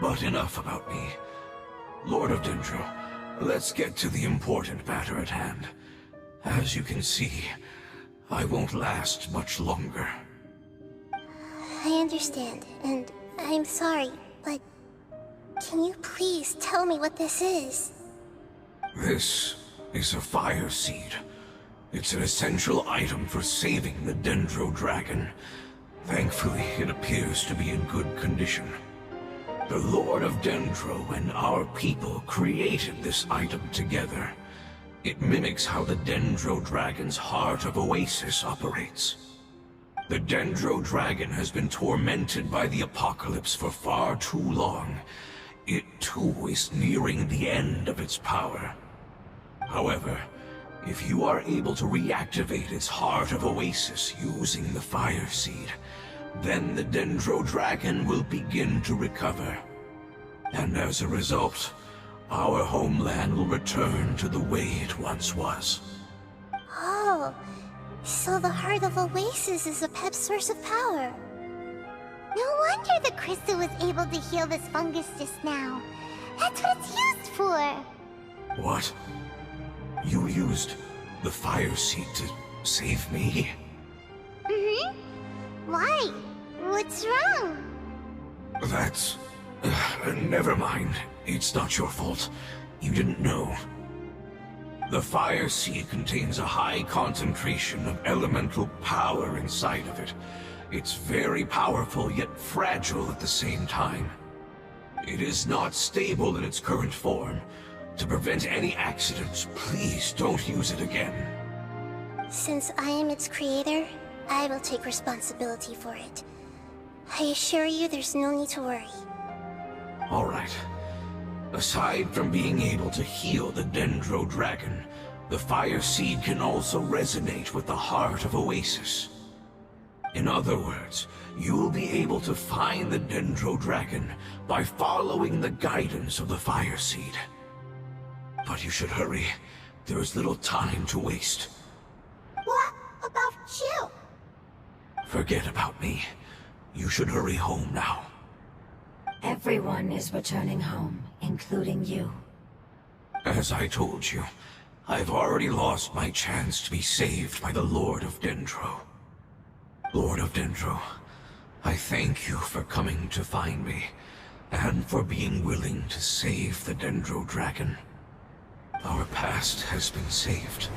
But enough about me. Lord of Dendro, let's get to the important matter at hand. As you can see, I won't last much longer. I understand, and I'm sorry, but can you please tell me what this is? This is a fire seed. It's an essential item for saving the Dendro Dragon. Thankfully, it appears to be in good condition. The Lord of Dendro and our people created this item together. It mimics how the Dendro Dragon's Heart of Oasis operates. The Dendro Dragon has been tormented by the apocalypse for far too long. It too is nearing the end of its power. However, if you are able to reactivate its Heart of Oasis using the Fire Seed, then the Dendro Dragon will begin to recover. And as a result, our homeland will return to the way it once was. Oh, so the Heart of Oasis is a pep source of power. No wonder the crystal was able to heal this fungus just now. That's what it's used for. What? You used the Fire Seed to save me? Mm-hmm. Why? What's wrong? That's... never mind. It's not your fault. You didn't know. The Fire Seed contains a high concentration of elemental power inside of it. It's very powerful, yet fragile at the same time. It is not stable in its current form. To prevent any accidents, please don't use it again. Since I am its creator, I will take responsibility for it. I assure you there's no need to worry. Alright. Aside from being able to heal the Dendro Dragon, the Fire Seed can also resonate with the Heart of Oasis. In other words, you'll be able to find the Dendro Dragon by following the guidance of the Fire Seed. But you should hurry. There is little time to waste. What about you? Forget about me. You should hurry home now. Everyone is returning home, including you. As I told you, I've already lost my chance to be saved by the Lord of Dendro. Lord of Dendro, I thank you for coming to find me, and for being willing to save the Dendro Dragon. Our past has been saved,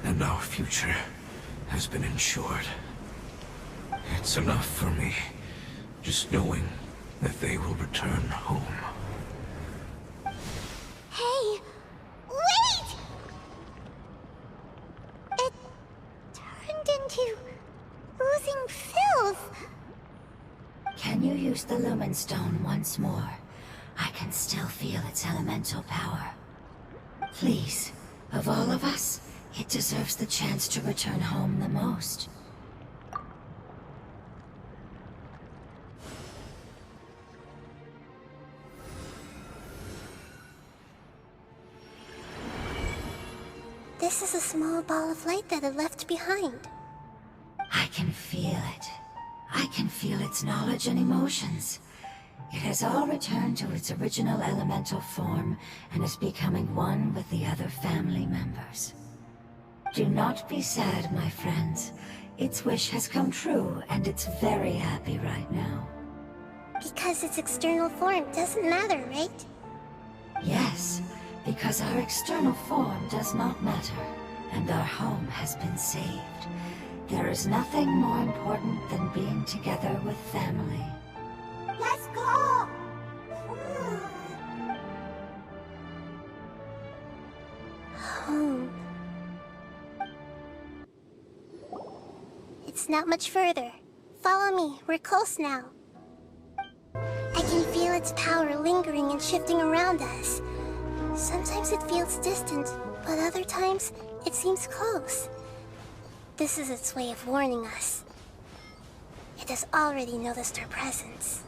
and our future has been ensured. It's enough for me, just knowing that they will return home. Hey, wait! It turned into oozing filth. Can you use the Lumen Stone once more? I can still feel its elemental power. Please, of all of us, it deserves the chance to return home the most. This is a small ball of light that it left behind. I can feel it. I can feel its knowledge and emotions. It has all returned to its original elemental form and is becoming one with the other family members. Do not be sad, my friends. Its wish has come true, and it's very happy right now. Because its external form doesn't matter, right? Yes, because our external form does not matter, and our home has been saved. There is nothing more important than being together with family. Let's go! Home. It's not much further. Follow me, we're close now. I can feel its power lingering and shifting around us. Sometimes it feels distant, but other times it seems close. This is its way of warning us. It has already noticed our presence.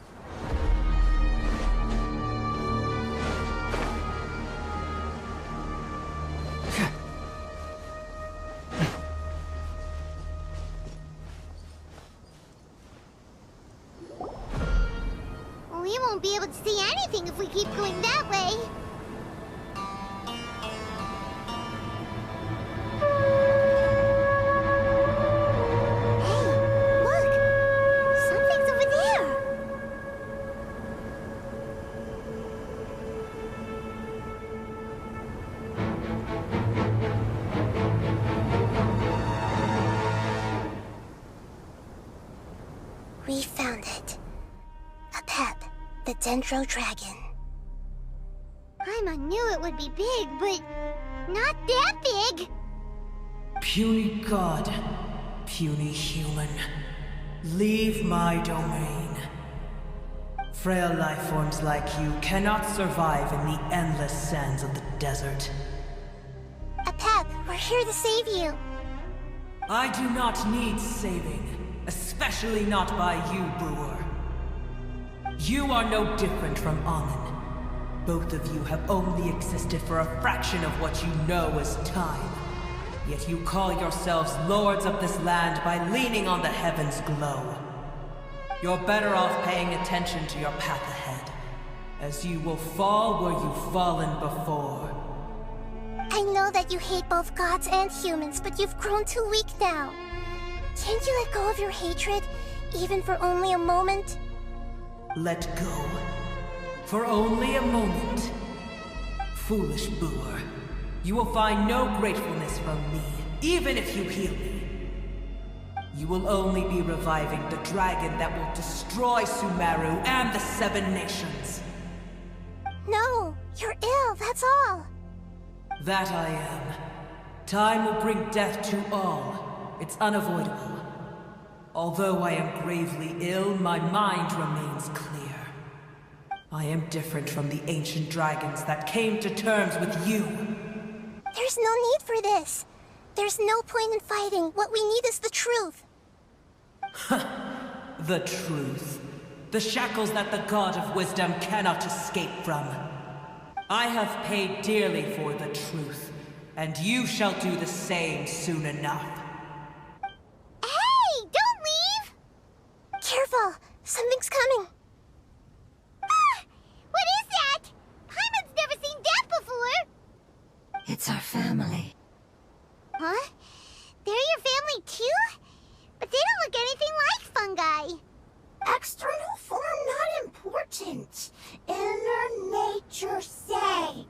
We won't be able to see anything if we keep going that way. Hey, look! Something's over there! We found it. A pep, the Dendro Dragon. Paimon knew it would be big, but not that big! Puny god, puny human, leave my domain. Frail life forms like you cannot survive in the endless sands of the desert. A pep, we're here to save you. I do not need saving, especially not by you, brewer. You are no different from Amun. Both of you have only existed for a fraction of what you know as time. Yet you call yourselves lords of this land by leaning on the heavens' glow. You're better off paying attention to your path ahead, as you will fall where you've fallen before. I know that you hate both gods and humans, but you've grown too weak now. Can't you let go of your hatred, even for only a moment? Let go. For only a moment. Foolish brewer. You will find no gratefulness from me, even if you heal me. You will only be reviving the dragon that will destroy Sumeru and the 7 nations. No, you're ill, that's all. That I am. Time will bring death to all. It's unavoidable. Although I am gravely ill, my mind remains clear. I am different from the ancient dragons that came to terms with you. There's no need for this. There's no point in fighting. What we need is the truth. The truth. The shackles that the God of Wisdom cannot escape from. I have paid dearly for the truth, and you shall do the same soon enough. Hey, don't leave! Careful! fungi too, but they don't look anything like fungi. External form not important. Inner nature same.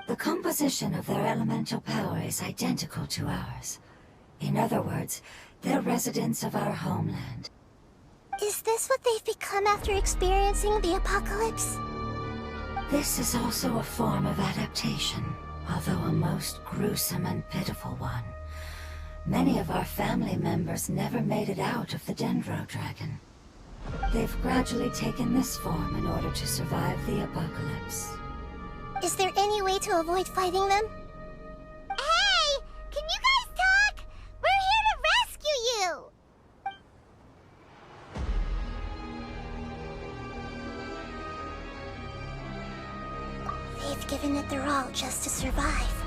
The composition of their elemental power is identical to ours. In other words, they're residents of our homeland. Is this what they've become after experiencing the apocalypse? This is also a form of adaptation, although a most gruesome and pitiful one. Many of our family members never made it out of the Dendro Dragon. They've gradually taken this form in order to survive the apocalypse. Is there any way to avoid fighting them? Hey! Can you guys talk? We're here to rescue you! They've given it their all just to survive.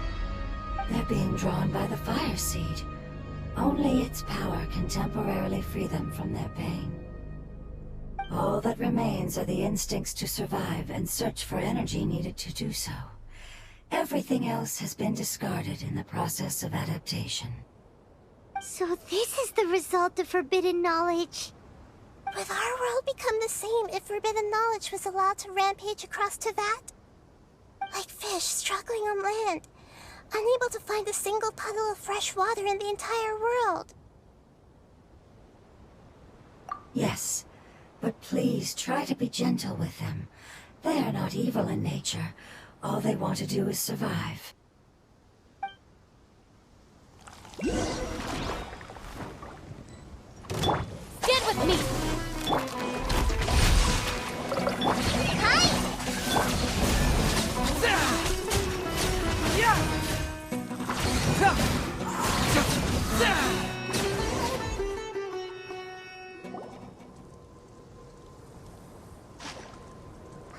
They're being drawn by the Fire Seed. Only its power can temporarily free them from their pain. All that remains are the instincts to survive and search for energy needed to do so. Everything else has been discarded in the process of adaptation. So this is the result of forbidden knowledge. Would our world become the same if forbidden knowledge was allowed to rampage across Teyvat? Like fish struggling on land, unable to find a single puddle of fresh water in the entire world. Yes, but please try to be gentle with them. They are not evil in nature. All they want to do is survive. Stand with me!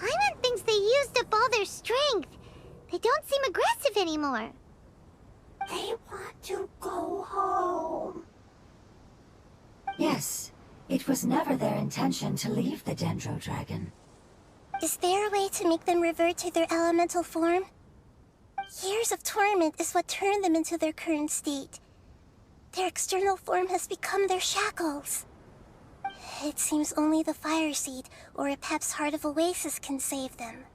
Paimon thinks they used up all their strength. They don't seem aggressive anymore. They want to go home. Yes, it was never their intention to leave the Dendro Dragon. Is there a way to make them revert to their elemental form? Years of torment is what turned them into their current state. Their external form has become their shackles. It seems only the Fire Seed or Epep's Heart of Oasis can save them.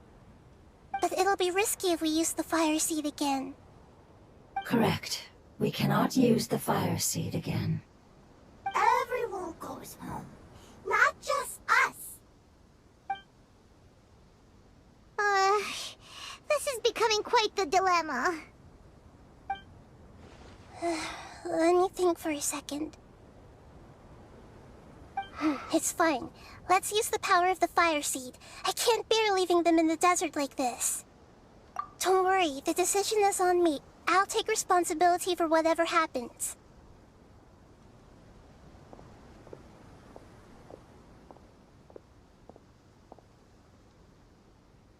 But it'll be risky if we use the Fire Seed again. Correct. We cannot use the Fire Seed again. Everyone goes home, not just us. This is becoming quite the dilemma. Let me think for a second. It's fine. Let's use the power of the Fire Seed. I can't bear leaving them in the desert like this. Don't worry, the decision is on me. I'll take responsibility for whatever happens.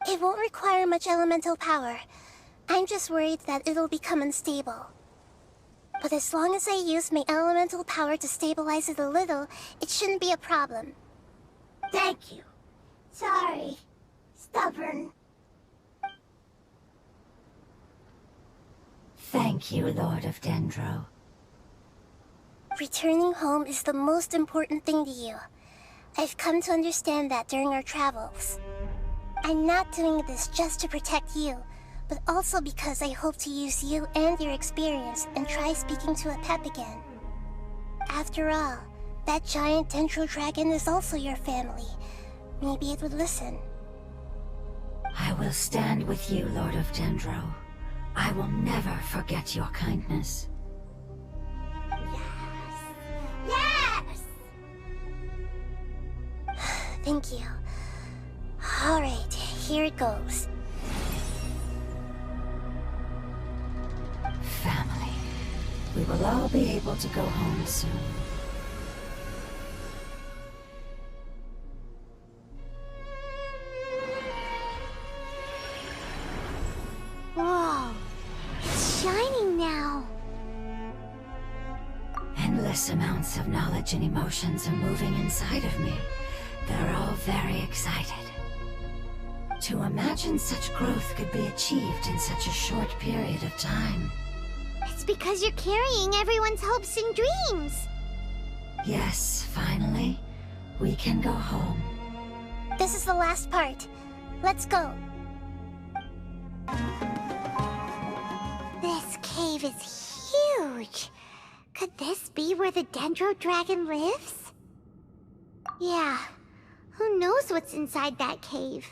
It won't require much elemental power. I'm just worried that it'll become unstable. But as long as I use my elemental power to stabilize it a little, it shouldn't be a problem. Thank you. Sorry. Stubborn. Thank you, Lord of Dendro. Returning home is the most important thing to you. I've come to understand that during our travels. I'm not doing this just to protect you, but also because I hope to use you and your experience and try speaking to Epep again. After all, that giant Dendro Dragon is also your family. Maybe it would listen. I will stand with you, Lord of Dendro. I will never forget your kindness. Yes! Thank you. Alright, here it goes. Family. We will all be able to go home soon. Whoa, it's shining now. Endless amounts of knowledge and emotions are moving inside of me. They're all very excited. To imagine such growth could be achieved in such a short period of time. It's It's because you're carrying everyone's hopes and dreams. Yes, finally, we can go home. This is the last part. Let's go. This cave is huge. Could this be where the Dendro Dragon lives? Yeah, who knows what's inside that cave?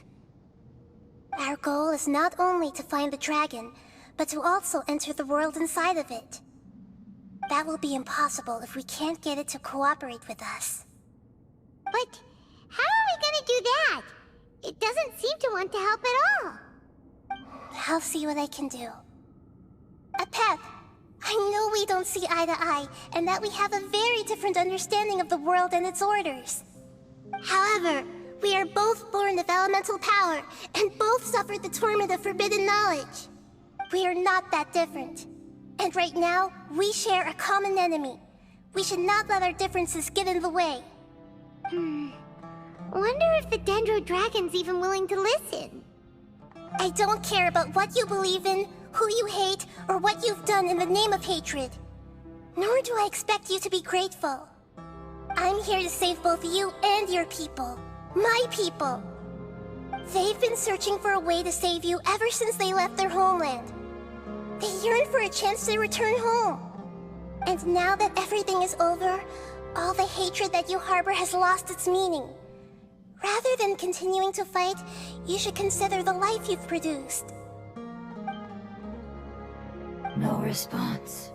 Our goal is not only to find the dragon, but to also enter the world inside of it. That will be impossible if we can't get it to cooperate with us. But how are we gonna do that? It doesn't seem to want to help at all. I'll see what I can do. Apep, I know we don't see eye to eye, and that we have a very different understanding of the world and its orders. However, we are both born of elemental power, and both suffered the torment of forbidden knowledge. We are not that different. And right now, we share a common enemy. We should not let our differences get in the way. Wonder if the Dendro Dragon's even willing to listen. I don't care about what you believe in, who you hate, or what you've done in the name of hatred. Nor do I expect you to be grateful. I'm here to save both you and your people. My people. They've been searching for a way to save you ever since they left their homeland. They yearn for a chance to return home. And now that everything is over, all the hatred that you harbor has lost its meaning. Rather than continuing to fight, you should consider the life you've produced. No response.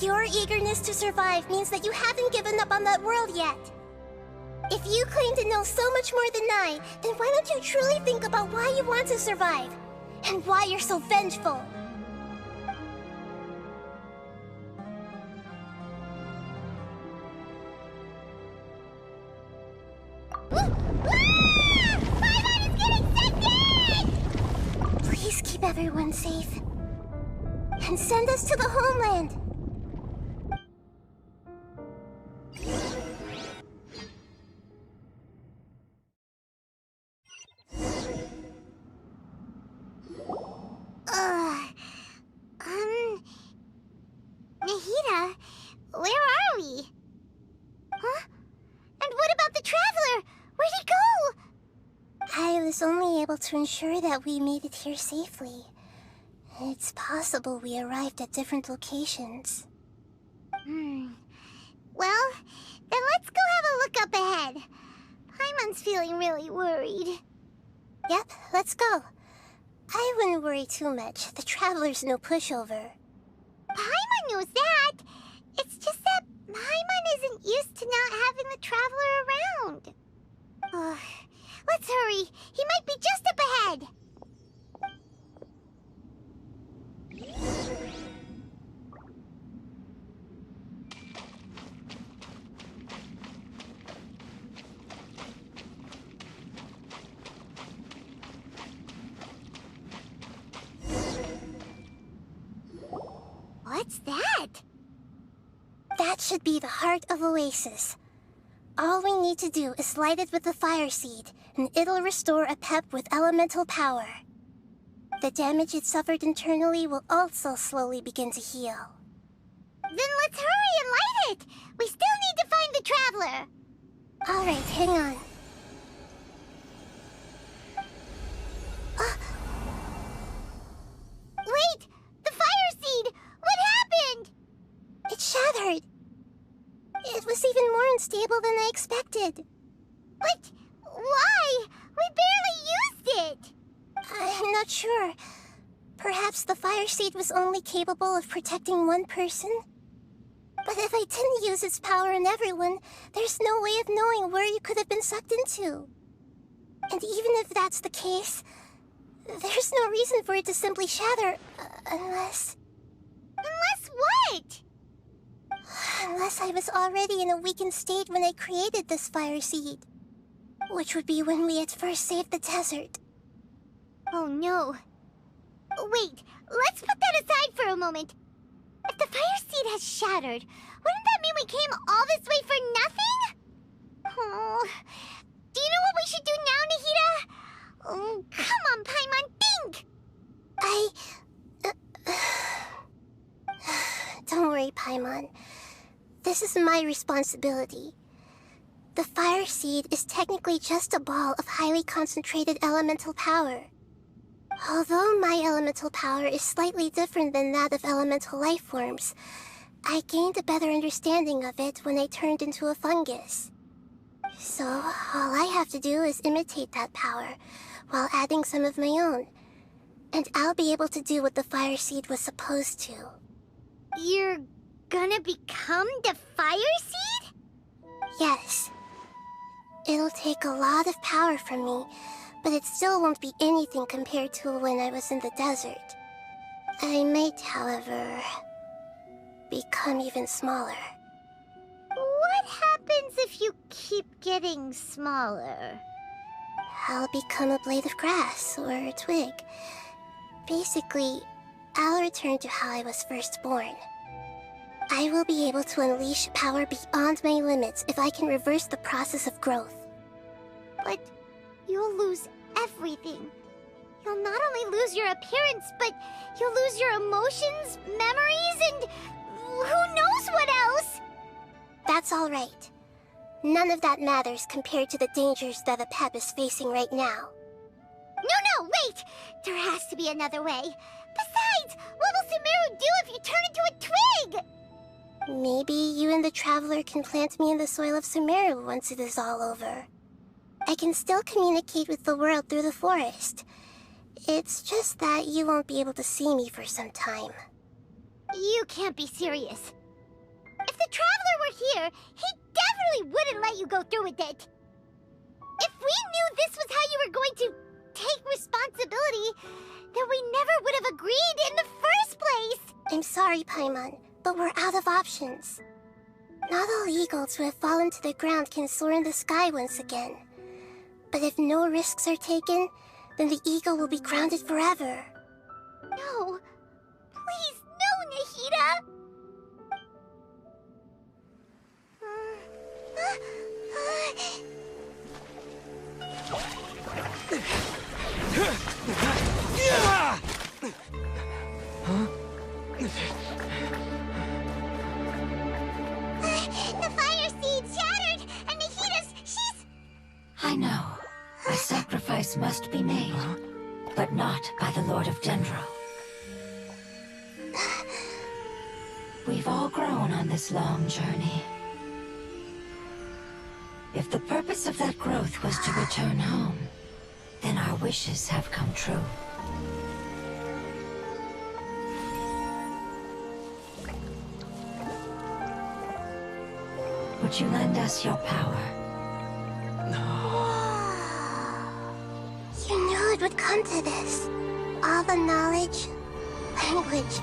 Your eagerness to survive means that you haven't given up on that world yet. If you claim to know so much more than I, then why don't you truly think about why you want to survive? And why you're so vengeful? Please keep everyone safe. And send us to the homeland. Nahida, where are we? Huh? And what about the Traveler? Where'd he go? I was only able to ensure that we made it here safely. It's possible we arrived at different locations. Well, then let's go have a look up ahead. Paimon's feeling really worried. Yep, let's go. I wouldn't worry too much. The Traveler's no pushover. Paimon knows that. It's just that Paimon isn't used to not having the Traveler around. Let's hurry. He might be just up ahead. What's that? That should be the heart of Oasis. All we need to do is light it with the fire seed, and it'll restore Apep with elemental power. The damage it suffered internally will also slowly begin to heal. Then let's hurry and light it! We still need to find the Traveler! Alright, hang on. Wait! The fire seed! What happened? It shattered! It was even more unstable than I expected. But why? We barely used it! I'm not sure. Perhaps the fire seed was only capable of protecting one person? But if I didn't use its power on everyone, there's no way of knowing where you could have been sucked into. And even if that's the case, there's no reason for it to simply shatter, unless... Unless what? Unless I was already in a weakened state when I created this fire seed. Which would be when we had first saved the desert. Oh no. Wait, let's put that aside for a moment. If the fire seed has shattered, wouldn't that mean we came all this way for nothing? Oh, do you know what we should do now, Nahida? Oh, come on, Paimon, think! Don't worry, Paimon. This is my responsibility. The fire seed is technically just a ball of highly concentrated elemental power. Although my elemental power is slightly different than that of elemental life forms, I gained a better understanding of it when I turned into a fungus. So, all I have to do is imitate that power, while adding some of my own. And I'll be able to do what the fire seed was supposed to. You're gonna become the fire seed? Yes. It'll take a lot of power from me, but it still won't be anything compared to when I was in the desert. I might, however, become even smaller. What happens if you keep getting smaller? I'll become a blade of grass or a twig. Basically, I'll return to how I was first born. I will be able to unleash power beyond my limits if I can reverse the process of growth. But you'll lose everything. You'll not only lose your appearance, but you'll lose your emotions, memories, and who knows what else? That's all right. None of that matters compared to the dangers that a pep is facing right now. No, wait! There has to be another way. Besides, what will Sumeru do if you turn into a twig? Maybe you and the Traveler can plant me in the soil of Sumeru once it is all over. I can still communicate with the world through the forest. It's just that you won't be able to see me for some time. You can't be serious. If the Traveler were here, he definitely wouldn't let you go through with it. If we knew this was how you were going to take responsibility, then we never would have agreed in the first place. I'm sorry, Paimon, but we're out of options. Not all eagles who have fallen to the ground can soar in the sky once again. But if no risks are taken, then the eagle will be grounded forever. No. Please, no, Nahida! The fire seed shattered, and she's... I know. A sacrifice must be made, but not by the Lord of Dendro. We've all grown on this long journey. If the purpose of that growth was to return home, then our wishes have come true. Would you lend us your power? You knew it would come to this. All the knowledge, language,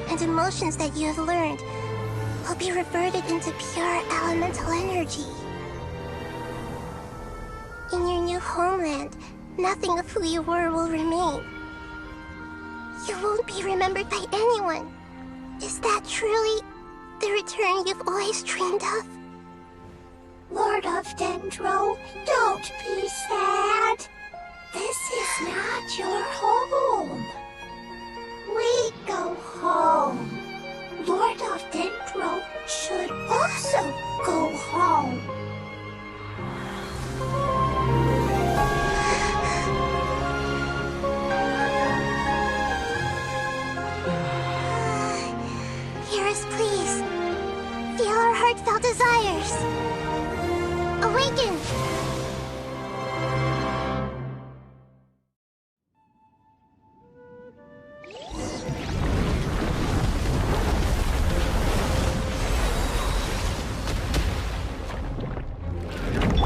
and emotions that you have learned will be reverted into pure elemental energy. In your new homeland, nothing of who you were will remain. You won't be remembered by anyone. Is that truly the return you've always dreamed of? Lord of Dendro, don't be sad. This is not your home. We go home. Lord of Dendro should also go home. Hear us, please. Feel our heartfelt desires. Awaken!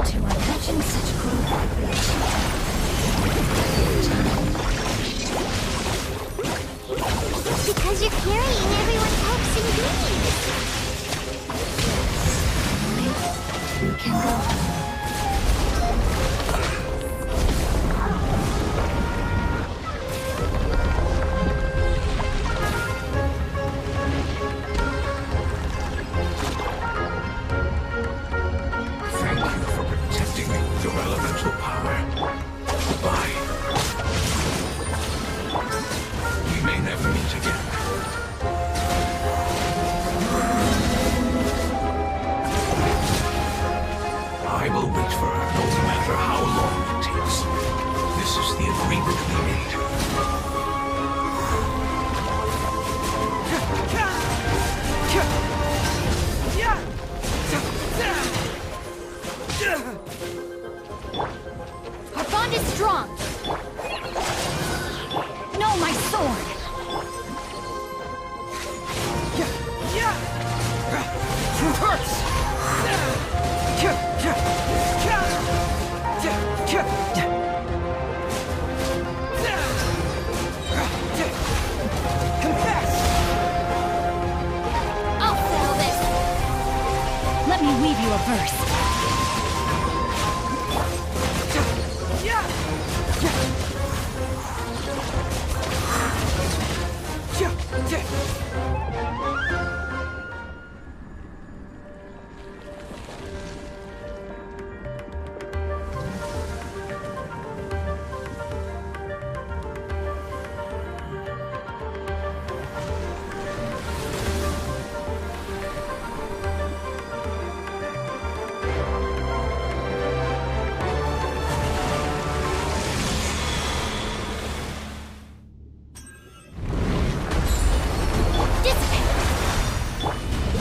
To imagine such cruel Because you're carrying everyone's hopes and dreams. we can go home. I'll settle this! Let me weave you a verse.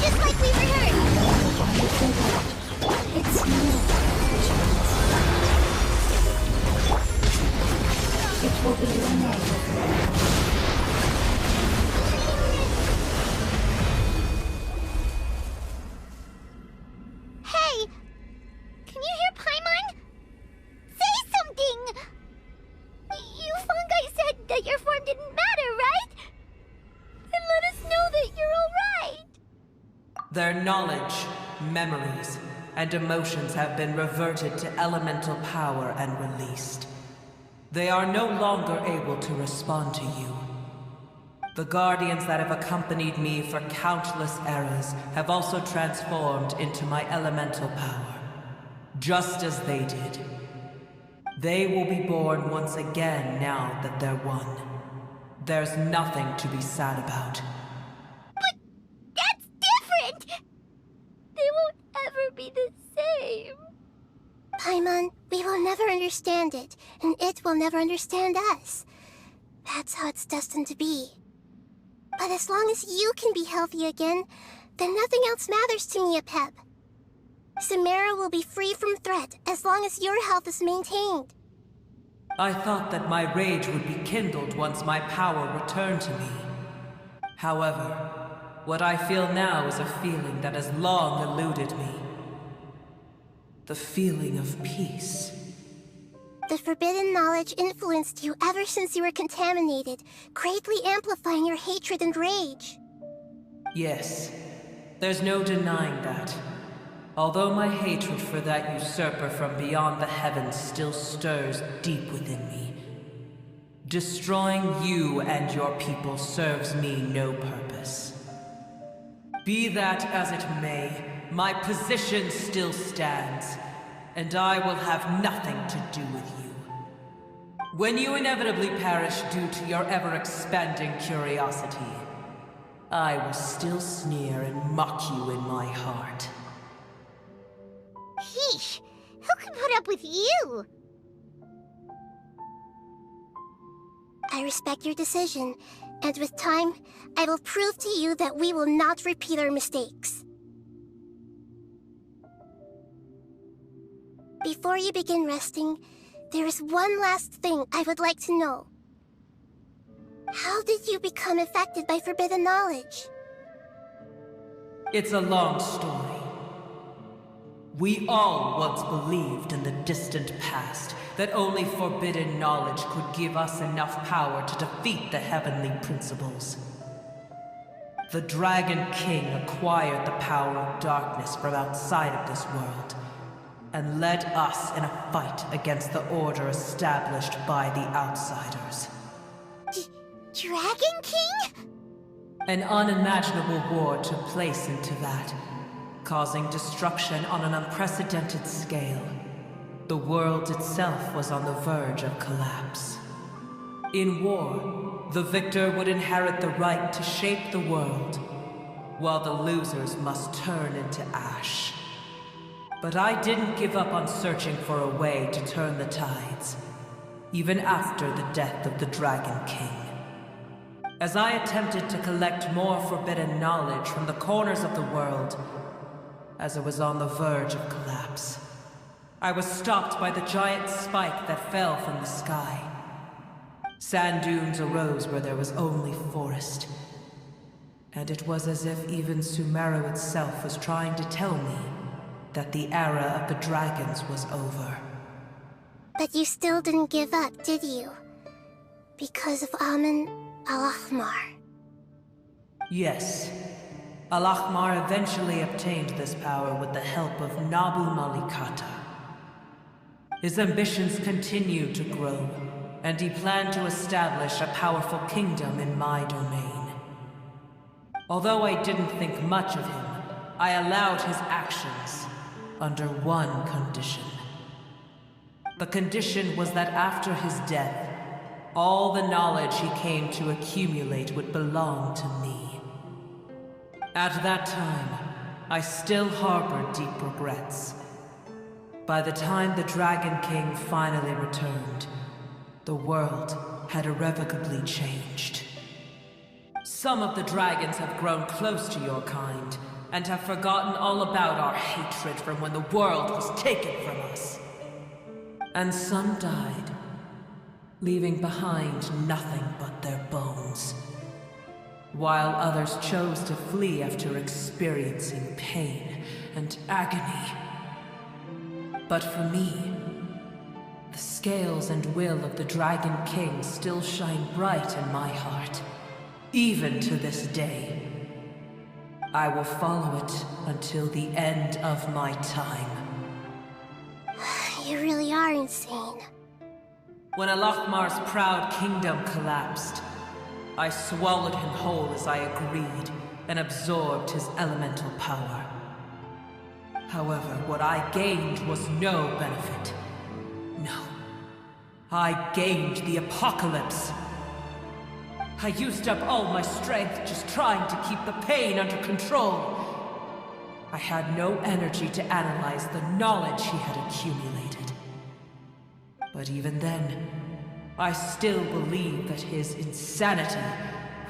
Just like we rehearsed! It's no It will be reunited. Hey! Can you hear Paimon? Say something! You fungi said that your form didn't matter, right? Then let us know that you're alright! Their knowledge, memories, and emotions have been reverted to elemental power and released. They are no longer able to respond to you. The guardians that have accompanied me for countless eras have also transformed into my elemental power, just as they did. They will be born once again now that they're one. There's nothing to be sad about. But that's different! They won't ever be the same. Paimon, we will never understand it, and it will never understand us. That's how it's destined to be. But as long as you can be healthy again, then nothing else matters to me, Apep. Samara will be free from threat as long as your health is maintained. I thought that my rage would be kindled once my power returned to me. However, what I feel now is a feeling that has long eluded me. The feeling of peace. The forbidden knowledge influenced you ever since you were contaminated, greatly amplifying your hatred and rage. Yes, there's no denying that. Although my hatred for that usurper from beyond the heavens still stirs deep within me, destroying you and your people serves me no purpose. Be that as it may, my position still stands, and I will have nothing to do with you. When you inevitably perish due to your ever-expanding curiosity, I will still sneer and mock you in my heart. Yeesh, who can put up with you? I respect your decision, and with time, I will prove to you that we will not repeat our mistakes. Before you begin resting, there is one last thing I would like to know. How did you become affected by forbidden knowledge? It's a long story. We all once believed in the distant past that only forbidden knowledge could give us enough power to defeat the heavenly principles. The Dragon King acquired the power of darkness from outside of this world, and led us in a fight against the order established by the outsiders. Dragon King? An unimaginable war took place into that, causing destruction on an unprecedented scale. The world itself was on the verge of collapse. In war, the victor would inherit the right to shape the world, while the losers must turn into ash. But I didn't give up on searching for a way to turn the tides, even after the death of the Dragon King. As I attempted to collect more forbidden knowledge from the corners of the world, as it was on the verge of collapse, I was stopped by the giant spike that fell from the sky. Sand dunes arose where there was only forest, And it was as if even Sumeru itself was trying to tell me that the era of the dragons was over. But you still didn't give up, did you? Because of Amun Al-Ahmar. Yes. Al-Ahmar eventually obtained this power with the help of Nabu Malikata. His ambitions continued to grow, and he planned to establish a powerful kingdom in my domain. Although I didn't think much of him, I allowed his actions under one condition. The condition was that after his death, all the knowledge he came to accumulate would belong to me. At that time, I still harbored deep regrets. By the time the Dragon King finally returned, the world had irrevocably changed. Some of the dragons have grown close to your kind, and have forgotten all about our hatred from when the world was taken from us. And some died, leaving behind nothing but their bones, while others chose to flee after experiencing pain and agony. But for me, the scales and will of the Dragon King still shine bright in my heart, even to this day. I will follow it until the end of my time. You really are insane. When Al-Ahmar's proud kingdom collapsed, I swallowed him whole as I agreed, and absorbed his elemental power. However, what I gained was no benefit. No. I gained the apocalypse. I used up all my strength just trying to keep the pain under control. I had no energy to analyze the knowledge he had accumulated. But even then, I still believed that his insanity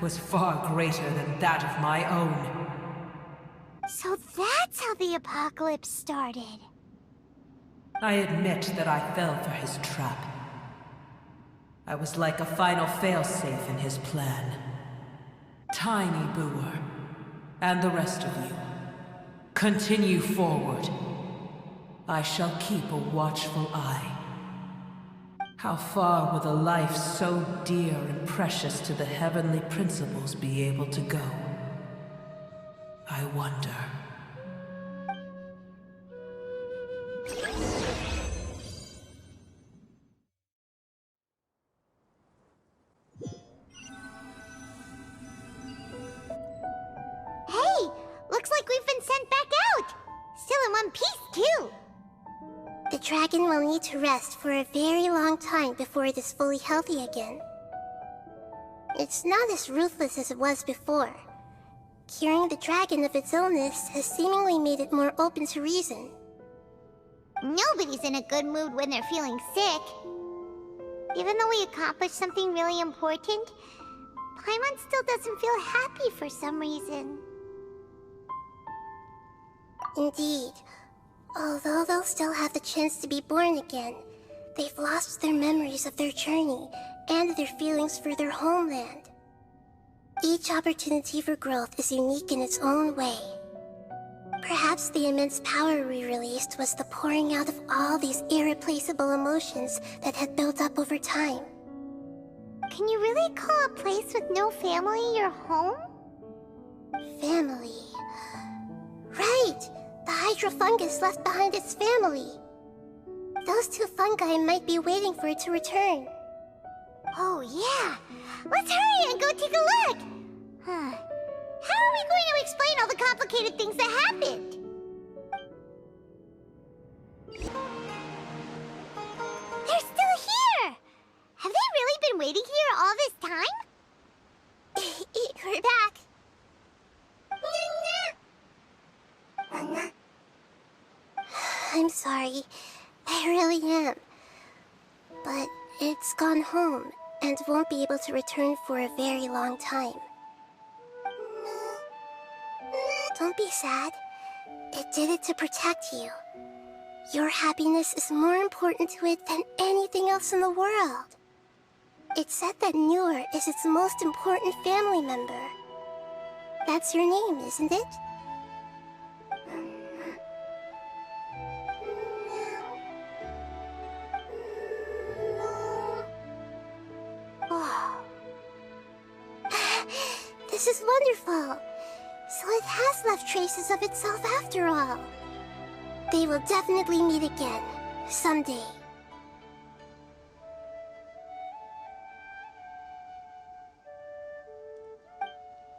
was far greater than that of my own. So that's how the apocalypse started. I admit that I fell for his trap. I was like a final failsafe in his plan. Tiny Boer, and the rest of you, continue forward. I shall keep a watchful eye. How far will a life so dear and precious to the heavenly principles be able to go? I wonder. Hey! Looks like we've been sent back out! Still in one piece, too! The dragon will need to rest for a very long time before it is fully healthy again. It's not as ruthless as it was before. Curing the dragon of its illness has seemingly made it more open to reason. Nobody's in a good mood when they're feeling sick. Even though we accomplished something really important, Paimon still doesn't feel happy for some reason. Indeed. Although they'll still have the chance to be born again, they've lost their memories of their journey and their feelings for their homeland. Each opportunity for growth is unique in its own way. Perhaps the immense power we released was the pouring out of all these irreplaceable emotions that had built up over time. Can you really call a place with no family your home? Family. Right! The Hydra fungus left behind its family. Those two fungi might be waiting for it to return. Oh yeah! Let's hurry and go take a look! How are we going to explain all the complicated things that happened? They're still here! Have they really been waiting here all this time? We're back. I'm sorry. I really am. But it's gone home and won't be able to return for a very long time. Don't be sad. It did it to protect you. Your happiness is more important to it than anything else in the world. It said that Noor is its most important family member. That's your name, isn't it? Oh. This is wonderful. So it has left traces of itself after all. They will definitely meet again, someday.